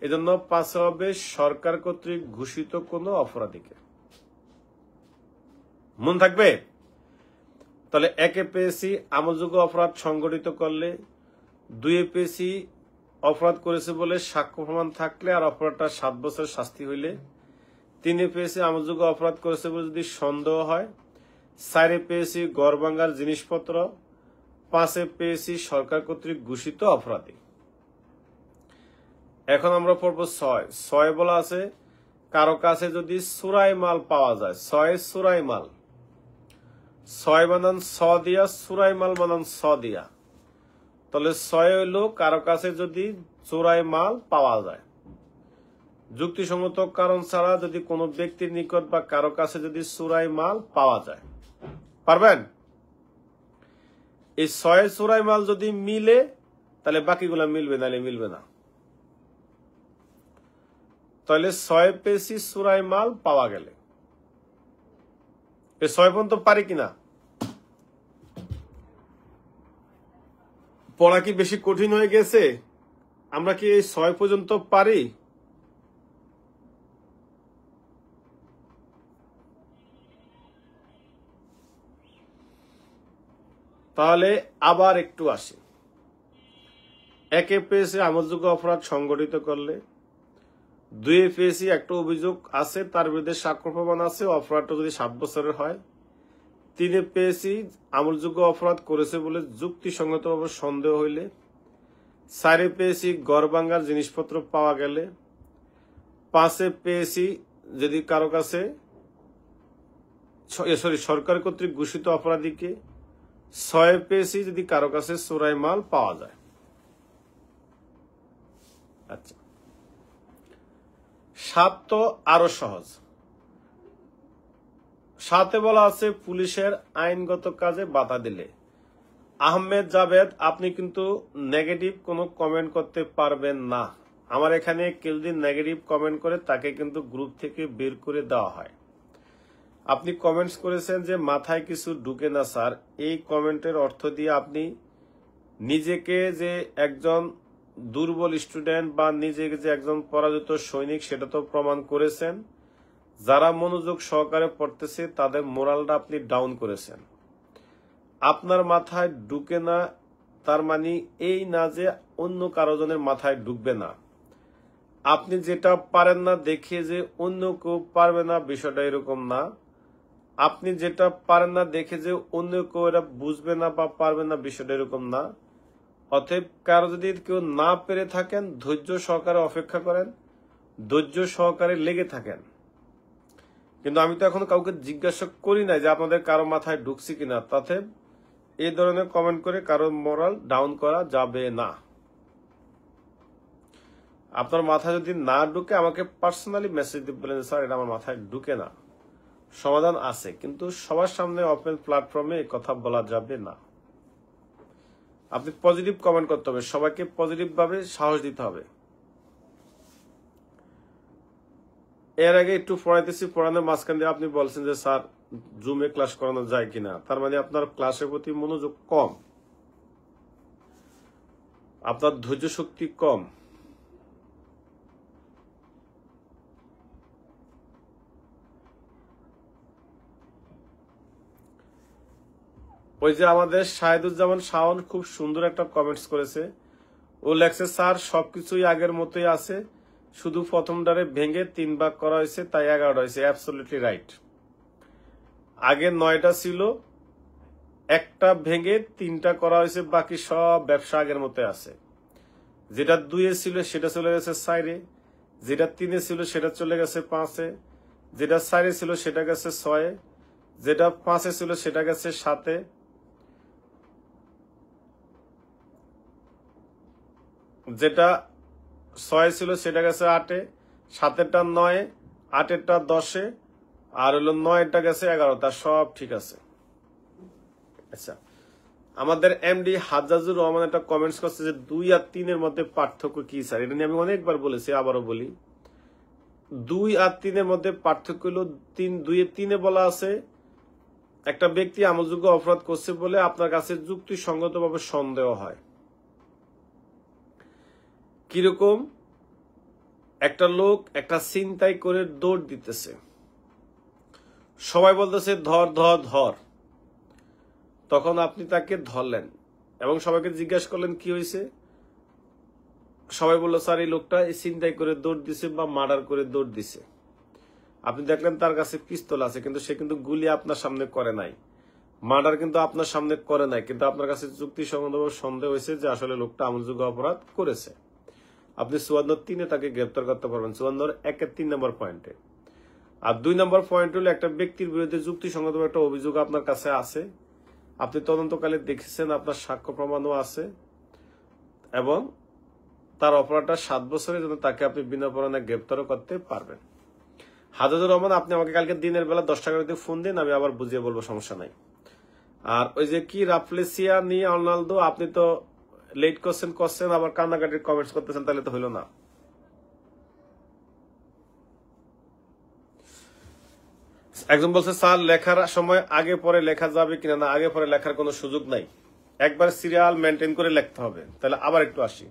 এজন্য 5 হবে সরকার কর্তৃক ঘোষিত কোন অপরাধীকে। মন থাকবে? তাহলে 1 পেয়েছি আমলযোগ্য অপরাধ সংগঠিত করলে, 2 পেয়েছি অপরাধ করেছে বলে সাক্ষ্য প্রমাণ থাকলে আর অপরাধটা 7 বছর শাস্তি হইলে, 3 পেয়েছি আমলযোগ্য অপরাধ করেছে বলে যদি সন্দেহ হয়, 4 পেয়েছি গড় ভাঙ্গার জিনিসপত্র, 5-এ পেয়েছি সরকার কর্তৃক ঘোষিত অপরাধী। এখন আমরা পড়বো 6 বলা আছে কারো কাছে যদি চোরাই মাল পাওয়া যায়। 6 চোরাই মাল, 6 বানান স দিয়া, চোরাই মাল বানান স দিয়া। তাহলে 6 হইল কারো কাছে যদি চোরাই মাল পাওয়া যায়, যুক্তিসঙ্গত কারণ ছাড়া যদি কোনো ব্যক্তির নিকট বা কারো কাছে যদি চোরাই মাল পাওয়া যায়। পারবেন? এই 6 চোরাই মাল যদি মিলে তাহলে বাকিগুলা মিলবে, নাহলে মিলবে না। তাহলে 6 পেয়েছি চোরাই মাল পাওয়া গেলে। এই 6 পর্যন্ত পারি কিনা? পড়া কি বেশি কঠিন হয়ে গেছে? আমরা কি এই 6 পর্যন্ত পারি? তাহলে আবার একটু আসি। 1-এ পেয়েছি আমলযোগ্য অপরাধ সংগঠিত করলে। 2-এ পেয়েছি একটা অভিযোগ আছে, তার বিরুদ্ধে সাক্ষ্য প্রমাণ আছে, অপরাধটা যদি 7 বছরের হয়। 3-এ পেয়েছি আমলযোগ্য অপরাধ করেছে বলে যুক্তিসঙ্গতভাবে সন্দেহ হইলে। 4-এ পেয়েছি গড় ভাঙার জিনিসপত্র পাওয়া গেলে। 5-এ পেয়েছি যদি কারো কাছে সরকার কর্তৃক ঘোষিত অপরাধীকে। 6-এ পেয়েছি যদি কারো কাছে চোরাই মাল পাওয়া যায়। আচ্ছা, 7 তো আরো সহজ। 7-এ বলা আছে পুলিশের আইনগত কাজে বাধা দিলে। আহমেদ জাভেদ, আপনি কিন্তু নেগেটিভ কোনো কমেন্ট করতে পারবেন না। আমার এখানে কেউ যদি নেগেটিভ কমেন্ট করে তাকে কিন্তু গ্রুপ থেকে বের করে দেওয়া হয়। আপনি কমেন্টস করেছেন যে মাথায় কিছু ঢুকে না স্যার। এই কমেন্টের অর্থ দিয়ে আপনি নিজেকে যে একজন দুর্বল স্টুডেন্ট বা নিজেকে যে একজন পরাজিত সৈনিক সেটা তো প্রমাণ করেছেন। যারা মনোযোগ সহকারে পড়তেছে তাদের মোরালটা আপনি ডাউন করেছেন। আপনার মাথায় ঢুকে না তার মানে এই না যে অন্য কারো জনের মাথায় ঢুকবে না। আপনি যেটা পারেন না দেখে যে অন্য কেউ পারবে না, বিষয়টা এরকম না। আপনি যেটা পারেন না দেখে যে অন্য কেউ এটা বুঝবে না বা পারবে না, বিষয়টা এরকম না। অতএব কারো যদি কেউ না পেরে থাকেন ধৈর্য সহকারে অপেক্ষা করেন, ধৈর্য সহকারে লেগে থাকেন। কিন্তু আমি তো এখন কাউকে জিজ্ঞাসা করি না যে আপনাদের কারো মাথায় ঢুকছে কিনা। তাতে এই ধরনের কমেন্ট করে কারো মোরাল ডাউন করা যাবে না। আপনার মাথায় যদি না ঢুকে আমাকে পার্সোনালি মেসেজ দিয়ে বলেন স্যার এটা আমার মাথায় ঢুকে না, সমাধান আছে, কিন্তু সবার সামনে ওপেন প্ল্যাটফর্মে এই কথা বলা যাবে না। আপনি পজিটিভ কমেন্ট করতে হবে, সবাইকে পজিটিভ ভাবে সাহস দিতে হবে। এর আগে একটু পড়াইতেছি, পড়ানোর মাঝখান দিয়ে আপনি বলছেন যে স্যার জুমে ক্লাস করানো যায় কিনা। তার মানে আপনার ক্লাসের প্রতি মনোযোগ কম, আপনার ধৈর্য শক্তি কম। ওই যে আমাদের শাহিদুজ্জামান শাওন খুব সুন্দর একটা কমেন্টস করেছে। ও লেখছে স্যার সবকিছুই আগের মতোই আছে, শুধু প্রথমটারে ভেঙে 3 ভাগ করা হয়েছে তাই 11টা হয়েছে। Absolutely right. আগে 9টা ছিল, একটা ভেঙে 3টা করা হয়েছে, বাকি সব ব্যবসা আগের মতো আছে। যেটা 2-এ ছিল সেটা চলে গেছে 4-এ, যেটা 3-এ ছিল সেটা চলে গেছে 5-এ, যেটা 4-এ ছিল সেটা গেছে 6-এ, যেটা 5-এ ছিল সেটা গেছে 7-এ, যেটা 6-এ ছিল সেটা গেছে 8-এ, 7-এরটা 9-এ, 8-এরটা 10-এ, আর হলো 9-এরটা গেছে 11টা। সব ঠিক আছে। আচ্ছা, আমাদের এমডি হাজ্জাজুর রহমান একটা কমেন্টস করছে যে 2 আর 3-এর মধ্যে পার্থক্য কি স্যার? এটা নিয়ে আমি অনেকবার বলেছি, আবারও বলি। 2 আর 3-এর মধ্যে পার্থক্য হলো 2 এর 3-এ বলা আছে একটা ব্যক্তি আমলযোগ্য অপরাধ করছে বলে আপনার কাছে যুক্তিসঙ্গতভাবে সন্দেহ হয়। কিরকম? একটা লোক একটা ছিনতাই করে দৌড় দিতেছে, সবাই বলতেছে ধর ধর ধর। তখন আপনি তাকে ধরলেন এবং সবাইকে জিজ্ঞাসা করলেন কি হয়েছে। সবাই বললো স্যার এই লোকটা ছিনতাই করে দৌড় দিছে বা মার্ডার করে দৌড় দিছে। আপনি দেখলেন তার কাছে পিস্তল আছে, কিন্তু সে কিন্তু গুলি আপনার সামনে করে নাই, মার্ডার কিন্তু আপনার সামনে করে নাই, কিন্তু আপনার কাছে যুক্তিসঙ্গতভাবে সন্দেহ হয়েছে যে আসলে লোকটা আমলযোগ্য অপরাধ করেছে। আপনি 54(3)-এ তাকে গ্রেপ্তার করতে পারবেন, 54(1)-এর 3 নম্বর পয়েন্টে। আর 2 নম্বর পয়েন্ট হলো একটা ব্যক্তির বিরুদ্ধে যুক্তিসঙ্গত একটা অভিযোগ আপনার কাছে আছে, আপনি তদন্তকালে দেখেছেন, আপনার সাক্ষ্য প্রমাণও আছে, এবং তার অপরাধটা 7 বছরের জন্য তাকে আপনি বিনা পরোয়ানায় গ্রেপ্তারও করতে পারবেন। হাজাজুর রহমান, আপনি আমাকে কালকে দিনের বেলা 10টা করে ফোন দিন, আমি আবার বুঝিয়ে বলবো, সমস্যা নাই। আর ওই যে কি রাফলেসিয়া নিয়ে রোনালদো, আপনি তো লেট করছেন আবার কান্নাকাটির কমেন্টস করতেছেন, তাহলে তো হইল না। একজন বলছে স্যার লেখার সময় আগে পরে লেখা যাবে কিনা, না আগে পরে লেখার কোনো সুযোগ নাই, একবার সিরিয়াল মেনটেন করে লিখতে হবে। তাহলে আবার একটু আসি,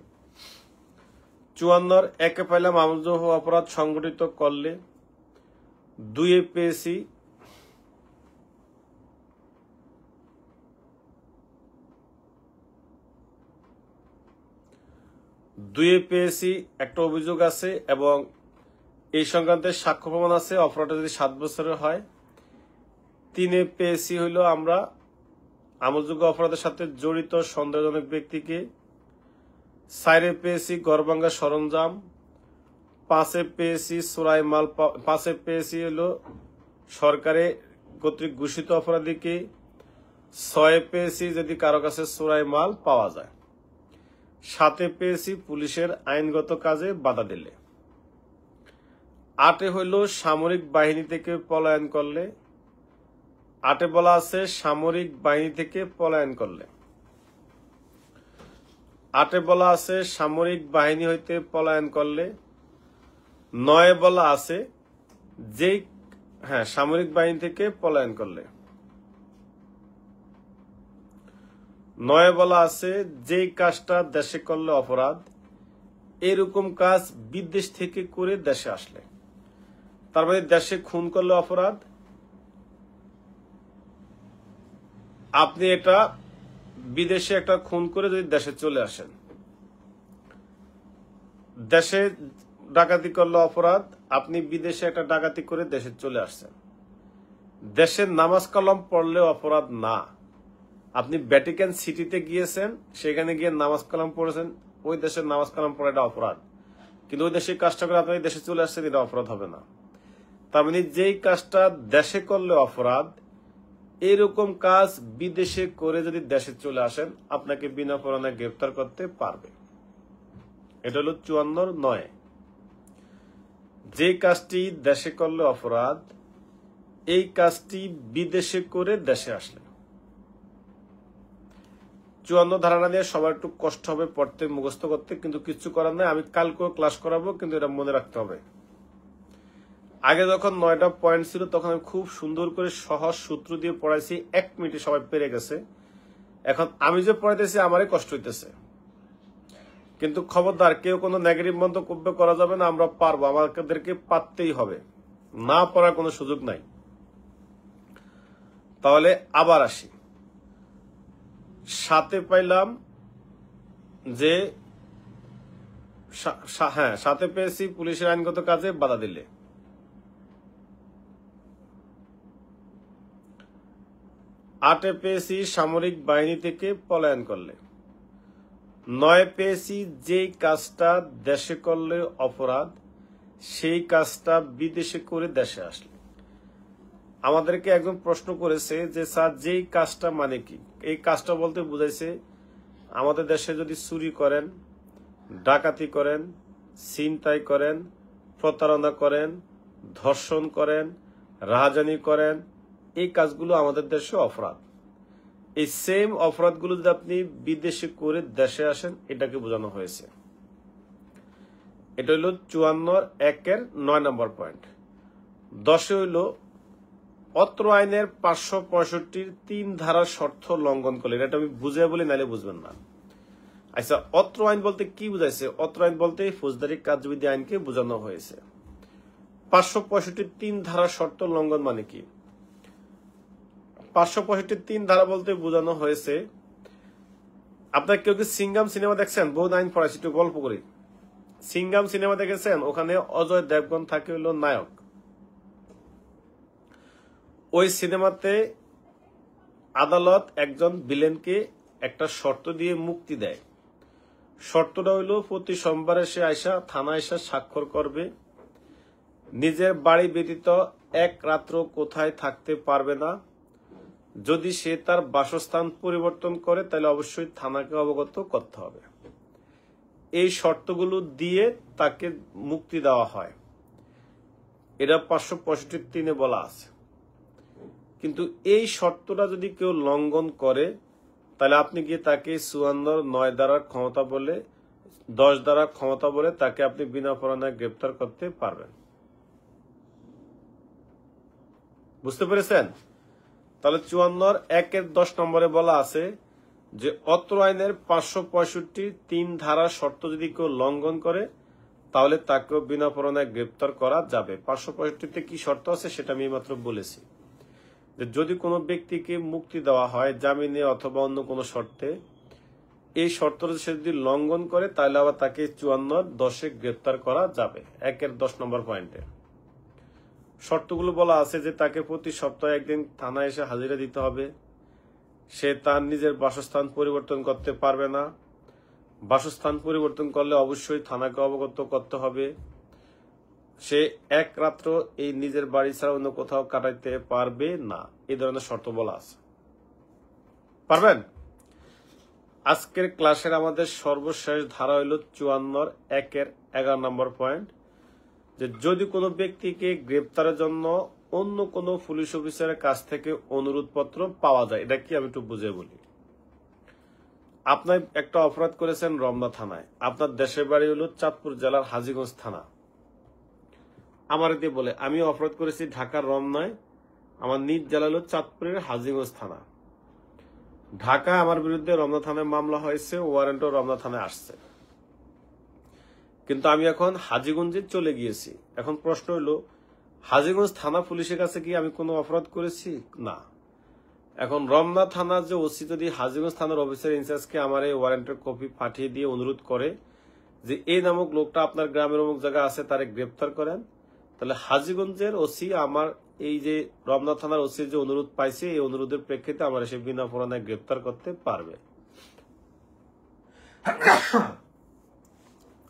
54(1)-এ পাইলাম আমলযোগ্য অপরাধ সংগঠিত করলে 2-এ পেয়েছি একটা অভিযোগ আছে এবং এই সংক্রান্তে সাক্ষ্য প্রমাণ আছে, অপরাধটা যদি 7 বছরের হয়। 3-এ পেয়েছি হইল আমরা আমলযোগ্য অপরাধের সাথে জড়িত সন্দেহজনক ব্যক্তিকে। 4-এ পেয়েছি গড়ভাঙ্গা সরঞ্জাম। 5-এ পেয়েছি চোরাই মাল। 5-এ পেয়েছি হলো সরকারে কর্তৃক ঘোষিত অপরাধীকে। 6-এ পেয়েছি যদি কারো কাছে চোরাই মাল পাওয়া যায়। 7-এ পেয়েছি পুলিশের আইনগত কাজে বাধা দিলে। 8-এ হইল সামরিক বাহিনী থেকে পলায়ন করলে। 8-এ বলা আছে সামরিক বাহিনী থেকে পলায়ন করলে। 8-এ বলা আছে সামরিক বাহিনী হইতে পলায়ন করলে। 9-এ বলা আছে যেই সামরিক বাহিনী থেকে পলায়ন করলে। 9-এ বলা আছে যেই কাজটা দেশে করলে অপরাধ, এরকম কাজ বিদেশ থেকে করে দেশে আসলে। তার মানে দেশে খুন করলে অপরাধ, আপনি এটা বিদেশে একটা খুন করে যদি দেশে চলে আসেন। দেশে ডাকাতি করলে অপরাধ, আপনি বিদেশে একটা ডাকাতি করে দেশে চলে আসছেন। দেশের নামাজ কালাম পড়লে অপরাধ না, আপনি ভ্যাটিকান সিটিতে গিয়েছেন, সেখানে গিয়ে নামাজ কালাম পড়েছেন, ওই দেশের নামাজ কালাম পড়া এটা অপরাধ, কিন্তু ওই দেশে কাজটা করে আপনি দেশে চলে আসছেন, এটা অপরাধ হবে না। তার মানে যেই কাজটা দেশে করলে অপরাধ, এরকম কাজ বিদেশে করে যদি দেশে চলে আসেন, আপনাকে বিনা পরোয়ানায় গ্রেফতার করতে পারবে। এটা হলো 54(9)। যে কাজটি দেশে করলে অপরাধ, এই কাজটি বিদেশে করে দেশে আসলে। 54 ধারণা নিয়ে সবার একটু কষ্ট হবে পড়তে, মুখস্থ করতে, কিন্তু কিছু করার নাই। আমি কালকেও ক্লাস করাবো, কিন্তু এটা মনে রাখতে হবে। আগে যখন 9টা পয়েন্ট ছিল তখন আমি খুব সুন্দর করে সহজ সূত্র দিয়ে পড়াইছি, 1 মিনিটে সবাই পেরে গেছে। এখন আমি যে পড়াইতেছি আমারই কষ্ট হইতেছে, কিন্তু খবরদার কেউ কোনো নেগেটিভ মন্তব্য করা যাবে না। আমরা পারবো, আমাদেরকে পারতেই হবে, না পড়ার কোনো সুযোগ নাই। তাহলে আবার আসি, 7-এ পাইলাম যে 7-এ পেয়েছি পুলিশের আইনগত কাজে বাধা দিলে। 8-এ পেয়েছি সামরিক বাহিনী থেকে পলায়ন করলে। 9-এ পেয়েছি যেই কাজটা দেশে করলে অপরাধ, সেই কাজটা বিদেশে করে দেশে আসলে। আমাদেরকে একজন প্রশ্ন করেছে যে স্যার যেই কাজটা মানে কি? এই কাজটা বলতে বুঝাইছে আমাদের দেশে যদি চুরি করেন, ডাকাতি করেন, ছিনতাই করেন, প্রতারণা করেন, ধর্ষণ করেন, রাহাজানি করেন, এই কাজগুলো আমাদের দেশে অপরাধ। এই সেম অপরাধগুলো যদি আপনি বিদেশে করে দেশে আসেন, এটাকে বোঝানো হয়েছে। এটা হইল 54(1)-এর 9 নম্বর পয়েন্ট। 10-এ হইল অত্র আইনের 565-র 3 ধারার শর্ত লঙ্ঘন করলে। এটা আমি বুঝে বলি, নাইলে বুঝবেন না। আচ্ছা, অত্র আইন বলতে কি বুঝাইছে? অত্র আইন বলতে ফৌজদারি কার্যবিধি আইনকে বোঝানো হয়েছে। 565-র 3 ধারার শর্ত লঙ্ঘন মানে কি? 565-র 3 ধারা বলতে বোঝানো হয়েছে, আপনার কেউ কি সিঙ্গাম সিনেমা দেখছেন? বহু আইন পড়াইছি, একটু গল্প করি। সিঙ্গাম সিনেমা দেখেছেন? ওখানে অজয় দেবগন থাকে হইল নায়ক। ওই সিনেমাতে আদালত একজন ভিলেনকে একটা শর্ত দিয়ে মুক্তি দেয়। শর্তটা হইল প্রতি সোমবারে সে আইসা থানায় এসে স্বাক্ষর করবে, নিজের বাড়ি ব্যতীত এক রাত্র কোথায় থাকতে পারবে না। যদি সে তার বাসস্থান পরিবর্তন করে তাহলে অবশ্যই থানাকে অবগত করতে হবে। এই শর্তগুলো দিয়ে তাকে মুক্তি দেওয়া হয়। এটা 565(3) বলা আছে। কিন্তু এই শর্তটা যদি কেউ লঙ্ঘন করে তাহলে আপনি গিয়ে তাকে 54(9) দ্বারা ক্ষমতা বলে 10 দ্বারা ক্ষমতা বলে তাকে আপনি বিনা পরোয়ানায় গ্রেপ্তার করতে পারবেন। বুঝতে পেরেছেন? তাহলে 54(1)(10) নম্বরে বলা আছে যে অত্র আইনের 565(3) ধারা শর্ত যদি কেউ লঙ্ঘন করে তাহলে তাকেও বিনা পরোয়ানায় গ্রেপ্তার করা যাবে। 565-তে কি শর্ত আছে সেটা আমি মাত্র বলেছি, যে যদি কোনো ব্যক্তিকে মুক্তি দেওয়া হয় জামিনে অথবা অন্য কোনো শর্তে, এই শর্তটা সে যদি লঙ্ঘন করে তাহলে আবার তাকে 54(10)-এ গ্রেপ্তার করা যাবে। 1(10) নম্বর পয়েন্টে শর্তগুলো বলা আছে যে তাকে প্রতি সপ্তাহে একদিন থানায় এসে হাজিরা দিতে হবে, সে তার নিজের বাসস্থান পরিবর্তন করতে পারবে না, বাসস্থান পরিবর্তন করলে অবশ্যই থানাকে অবগত করতে হবে, সে এক রাত্র এই নিজের বাড়ি ছাড়া অন্য কোথাও কাটাইতে পারবে না। এই ধরনের শর্ত বলা আছে। পারবেন? আজকের ক্লাসের আমাদের সর্বশেষ ধারা হইল 54(1)(11) নম্বর পয়েন্ট, যে যদি কোনো ব্যক্তিকে গ্রেপ্তারের জন্য অন্য কোনো পুলিশ অফিসারের কাছ থেকে অনুরোধ পত্র পাওয়া যায়। এটা কি আমি একটু বুঝে বলি। আপনার একটা অপরাধ করেছেন রমনা থানায়, আপনার দেশের বাড়ি হলো চাঁদপুর জেলার হাজীগঞ্জ থানা। আমার দিয়ে বলে আমি অপরাধ করেছি ঢাকার রমনায়, আমার নিজ জেলা হলো চাঁদপুরের হাজীগঞ্জ থানা। ঢাকা আমার বিরুদ্ধে রমনা থানায় মামলা হয়েছে, ওয়ারেন্টও রমনা থানায় আসছে, কিন্তু আমি এখন হাজীগঞ্জে চলে গিয়েছি। এখন প্রশ্ন হলো হাজীগঞ্জ থানা পুলিশের কাছে কি আমি কোনো অপরাধ করেছি? না। এখন রমনা থানার যে ওসি যদি হাজীগঞ্জ থানার অফিসার ইনচার্জকে আমার এই ওয়ারেন্টের কপি পাঠিয়ে দিয়ে অনুরোধ করে যে এই নামক লোকটা আপনার গ্রামের অমুক জায়গায় আছে, তারে গ্রেপ্তার করেন, তাহলে হাজীগঞ্জের ওসি আমার এই যে রমনা থানার ওসির যে অনুরোধ পাইছে এই অনুরোধের প্রেক্ষিতে আমার এসে বিনা পরোয়ানায় গ্রেপ্তার করতে পারবে।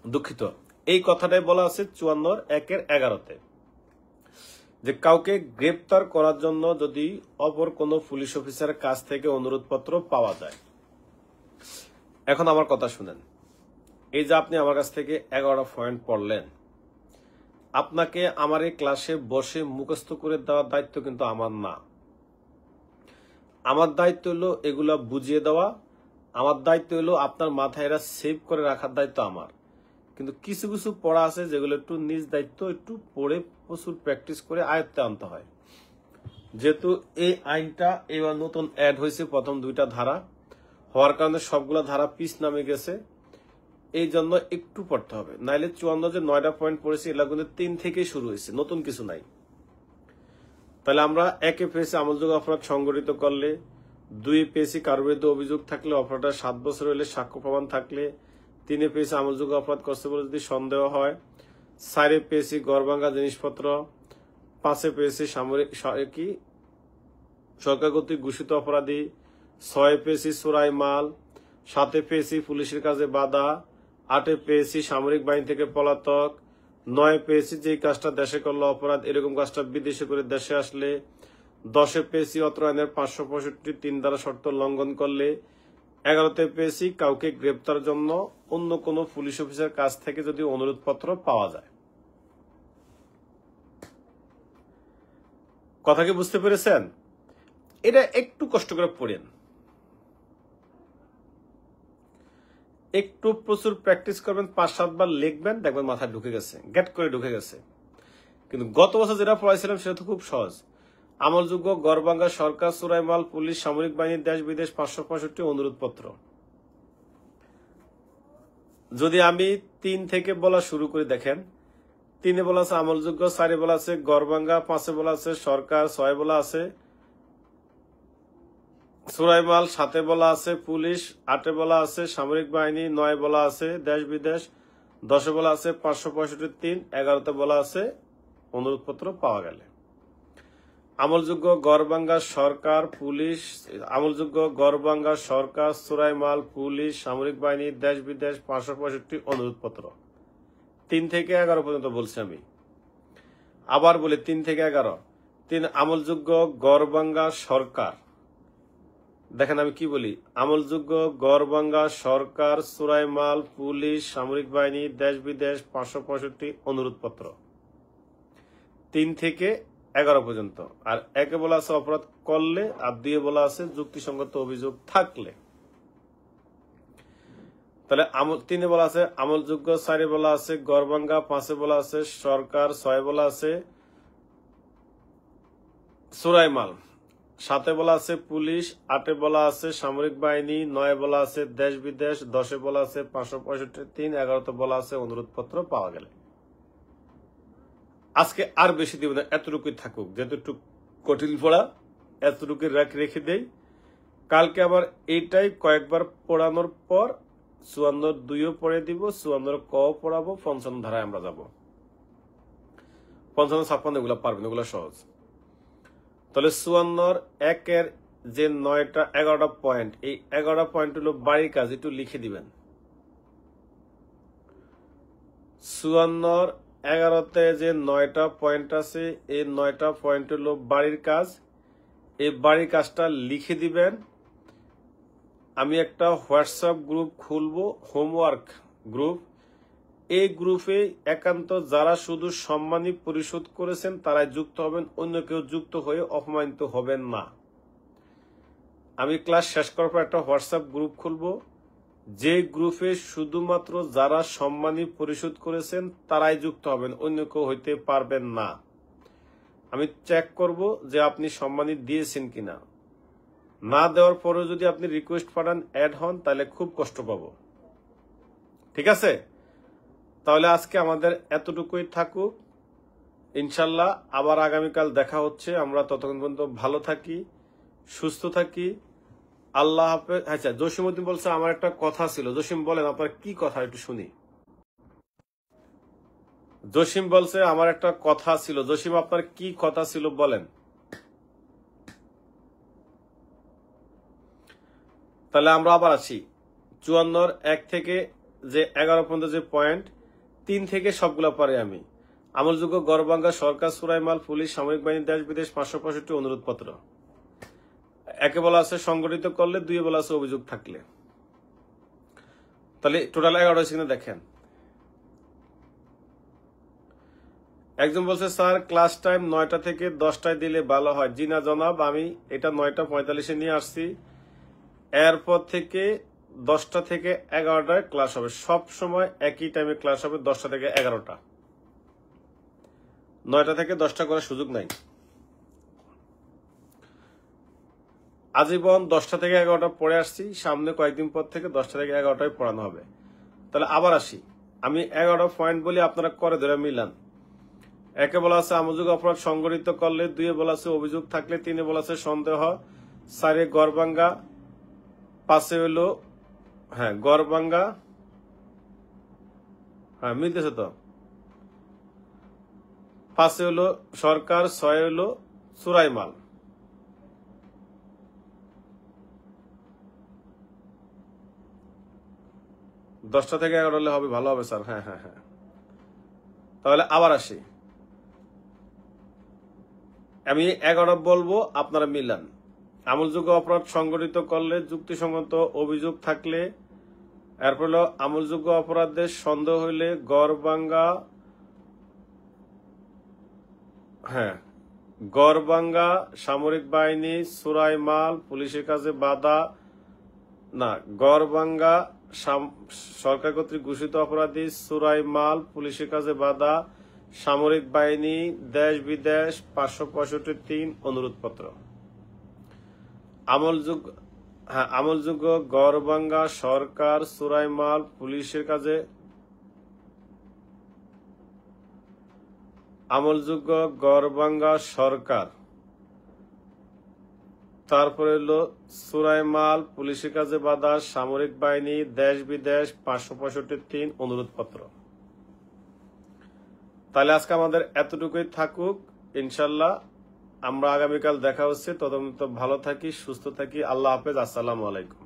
দুঃখিত, এই কথাটাই বলা আছে 54(1)(11)-তে, যে কাউকে গ্রেপ্তার করার জন্য যদি অপর কোনো পুলিশ অফিসারের কাছ থেকে অনুরোধ পত্র পাওয়া যায়। এখন আমার কথা শুনেন, এই যে আপনি আমার কাছ থেকে 11টা পয়েন্ট পড়লেন, আপনাকে আমার এই ক্লাসে বসে মুখস্থ করে দেওয়ার দায়িত্ব কিন্তু আমার না। আমার দায়িত্ব হলো এগুলা বুঝিয়ে দেওয়া, আমার দায়িত্ব হলো আপনার মাথায় এরা সেভ করে রাখার দায়িত্ব আমার। কিন্তু কিছু কিছু পড়া আছে যেগুলো একটু নিজ দায়িত্ব, একটু পড়ে প্রচুর প্র্যাকটিস করে আয়ত্তে আনতে হয়। যেহেতু এই আইনটা এবার নতুন অ্যাড হয়েছে, প্রথম 2টা ধারা হওয়ার কারণে সবগুলা ধারা পিছ নামে গেছে, এই জন্য একটু পড়তে হবে। নাইলে 54 যে 9টা পয়েন্ট পড়েছি এগুলা কিন্তু 3 থেকেই শুরু হয়েছে, নতুন কিছু নাই। তাহলে আমরা 1-এ পেয়েছি আমলযোগ্য অপরাধ সংগঠিত করলে, 2-এ পেয়েছি কারোর বিরুদ্ধে অভিযোগ থাকলে, অপরাধটা 7 বছর হলে, সাক্ষ্য প্রমাণ থাকলে, 3-এ পেয়েছি আমলযোগ্য অপরাধ করছে বলে যদি সন্দেহ হয়, 4-এ পেয়েছি গড়ভাঙ্গা জিনিসপত্র, 5-এ পেয়েছি সামরিক সরকার কর্তৃক ঘোষিত অপরাধী, 6-এ পেয়েছি চোরাই মাল, 7-এ পেয়েছি পুলিশের কাজে বাধা, 8-এ পেয়েছি সামরিক বাহিনী থেকে পলাতক, 9-এ পেয়েছি যে কাজটা দেশে করলো অপরাধ এরকম কাজটা বিদেশে করে দেশে আসলে, 10-এ পেয়েছি অত্র আইনের 565(3) দ্বারা শর্ত লঙ্ঘন করলে, 11-তে পেয়েছি কাউকে গ্রেপ্তার জন্য অন্য কোনো পুলিশ অফিসার কাছ থেকে যদি অনুরোধ পত্র পাওয়া যায়। কথা কি বুঝতে পেরেছেন? এটা একটু কষ্ট করে পড়েন, একটু প্রচুর প্র্যাকটিস করবেন, 5-7 বার লিখবেন, দেখবেন মাথায় ঢুকে গেছে, গেট করে ঢুকে গেছে। কিন্তু গত বছর যেটা পড়াইছিলাম সেটা তো খুব সহজ। আমলযোগ্য গড়ভাঙ্গা সরকার চোরাই মাল পুলিশ সামরিক বাহিনী দেশ বিদেশ 565 অনুরোধ পত্র। যদি আমি 3 থেকে বলা শুরু করে দেখেন, 3-এ বলা আছে আমলযোগ্য, 4-এ বলা আছে গড়ভাঙ্গা, 5-এ বলা আছে সরকার, 6-এ বলা আছে চোরাই মাল, 7-এ বলা আছে পুলিশ, 8-এ বলা আছে সামরিক বাহিনী, 9-এ বলা আছে দেশ বিদেশ, 10-এ বলা আছে 565(3), 11-তে বলা আছে অনুরোধ পত্র পাওয়া গেলে। আমলযোগ্য গড়বাঙ্গা সরকার পুলিশ, আমলযোগ্য গড়বাঙ্গা সরকার, সুরাইমাল পুলিশ, সামরিক বাহিনী, দেশ বিদেশ 565 অনুরোধপত্র। 3 থেকে 11 পর্যন্ত বলছি আমি। আবার বলি 3 থেকে 11। 3 আমলযোগ্য গড়বাঙ্গা সরকার, দেখেন আমি কি বলি, আমলযোগ্য গড়বাঙ্গা সরকার, সুরাইমাল পুলিশ, সামরিক বাহিনী, দেশ বিদেশ 565 অনুরোধপত্র। 3 থেকে 11 পর্যন্ত। আর 1 বলা আছে অপরাধ করলে, আর 2 বলা আছে যুক্তিসঙ্গত অভিযোগ থাকলে। তাহলে 3 বলা আছে আমলযোগ্য, 4 বলা আছে গড়বাঙ্গা, 5 বলা আছে সরকার, 6 বলা আছে সুরাইমাল, 7 বলা আছে পুলিশ, 8 বলা আছে সামরিক বাহিনী, 9 বলা আছে দেশ বিদেশ, 10 বলা আছে 565, 3, 11 বলা আছে অনুরোধপত্র পাওয়া গেলে। আজকে আর বেশি দিব না, এতটুকুই থাকুক, যেহেতু কঠিন পড়া এতটুকু রেখে দেই। কালকে আবার এইটাই কয়েকবার পড়ানোর পর 54-2 পড়ে দিব, 54 ক পড়াবো, 55 ধারায় আমরা যাব। 55-56 এগুলো পারবেন, এগুলো সহজ। তাহলে 54-1 যে 9-11টা পয়েন্ট, এই 11টা পয়েন্ট হলো বাড়ির কাজ, একটু লিখে দিবেন। 54-11তে যে 9টা পয়েন্ট আছে, এই 9টা পয়েন্ট হলো বাড়ির কাজ। এই বাড়ির কাজটা লিখে দিবেন। আমি একটা হোয়াটসঅ্যাপ গ্রুপ খুলবো, হোমওয়ার্ক গ্রুপ। এই গ্রুপে একান্ত যারা শুধু সম্মানী পরিশোধ করেছেন তারাই যুক্ত হবেন, অন্য কেউ যুক্ত হয়ে অপমানিত হবেন না। আমি ক্লাস শেষ করার পর একটা হোয়াটসঅ্যাপ গ্রুপ খুলবো, যে গ্রুপে শুধুমাত্র যারা সম্মানী পরিশোধ করেছেন তারাই যুক্ত হবেন, অন্য কেউ হইতে পারবেন না। আমি চেক করব যে আপনি সম্মানী দিয়েছেন কিনা। না দেওয়ার পরেও যদি আপনি রিকোয়েস্ট পাঠান, অ্যাড হন, তাহলে খুব কষ্ট পাবো। ঠিক আছে? তাহলে আজকে আমাদের এতটুকুই থাকুক। ইনশাল্লাহ আবার আগামীকাল দেখা হচ্ছে। আমরা ততক্ষণ পর্যন্ত ভালো থাকি, সুস্থ থাকি। আল্লাহ হাফেজ। আচ্ছা, জসিমউদ্দিন বলছে আমার একটা কথা ছিল। জসিম বলেন আপনার কি কথা, একটু শুনি। জসিম বলছে আমার একটা কথা ছিল। জসিম আপনার কি কথা ছিল বলেন। তাহলে আমরা আবার আসি 54-1 থেকে যে 11 পর্যন্ত যে পয়েন্ট, 3 থেকে সবগুলা পারে আমি। আমলযোগ্য গড়বাঙ্গা সরকার, সুরাইমাল পুলিশ, সামরিক বাহিনী, দেশ বিদেশ 565 অনুরোধপত্র। 1 বলা আছে সংগঠিত করলে, 2 বলা আছে অভিযোগ থাকলে। তাহলে টোটাল 11 সেখানে দেখেন। একজন বলছে স্যার ক্লাস টাইম 9টা থেকে 10টায় দিলে ভালো হয়। জি না জনাব, আমি এটা 9:45-এ নিয়ে আসছি। এরপর থেকে 10টা থেকে 11টায় ক্লাস হবে, সব সময় একই টাইমে ক্লাস হবে, 10টা থেকে 11টা। 9টা থেকে 10টা করার সুযোগ নাই। আজীবন 10টা থেকে 11টা পড়ে আসছি, সামনে কয়েকদিন পর থেকে 10টা থেকে 11টায় পড়ানো হবে। তাহলে আবার আসি, আমি 11টা পয়েন্ট বলি, আপনারা করে ধরে মিলান। 1 বলা আছে আমলযোগ্য অপরাধ সংগঠিত করলে, 2 বলা আছে অভিযোগ থাকলে, 3 বলা আছে সন্দেহ, 4 গড়বাঙ্গা, 5 হলো গড়বাঙ্গা, মিলতেছে তো, 5 হলো সরকার, 6 হলো সুরাইমাল। দশটা থেকে 11 হলে হবে, ভালো হবে স্যার। হ্যাঁ। তাহলে আবার আসি, আমি 11 বলবো, আপনারা মিলান। আমলযোগ্য অপরাধ সংগঠিত করলে, যুক্তিসঙ্গত অভিযোগ থাকলে, এরপর হলো আমলযোগ্য অপরাধের সন্দেহ হইলে, গড়বাঙ্গা, গড়বাঙ্গা, সামরিক বাহিনী, সুরাইমাল পুলিশের কাছে বাধা না, গড়বাঙ্গা সরকার কর্তৃক ঘোষিত অপরাধী, সুরাইমাল পুলিশের কাছে বাধা, সামরিক বাহিনী, দেশ বিদেশ 565 অনুরোধপত্র। আমলযোগ্য গড়বাঙ্গা সরকার, সুরাইমাল পুলিশের কাছে, আমলযোগ্য গড়বাঙ্গা সরকার, তারপরে হলো সুরাইমাল পুলিশের কাছে বাধা, সামরিক বাহিনী, দেশ বিদেশ 565 অনুরোধপত্র। তাহলে আজকে আমাদের এতটুকুই থাকুক। ইনশাল্লাহ আমরা আগামীকাল দেখা হচ্ছে। ততদিন তো ভালো থাকি, সুস্থ থাকি। আল্লাহ হাফেজ, আসসালামু আলাইকুম।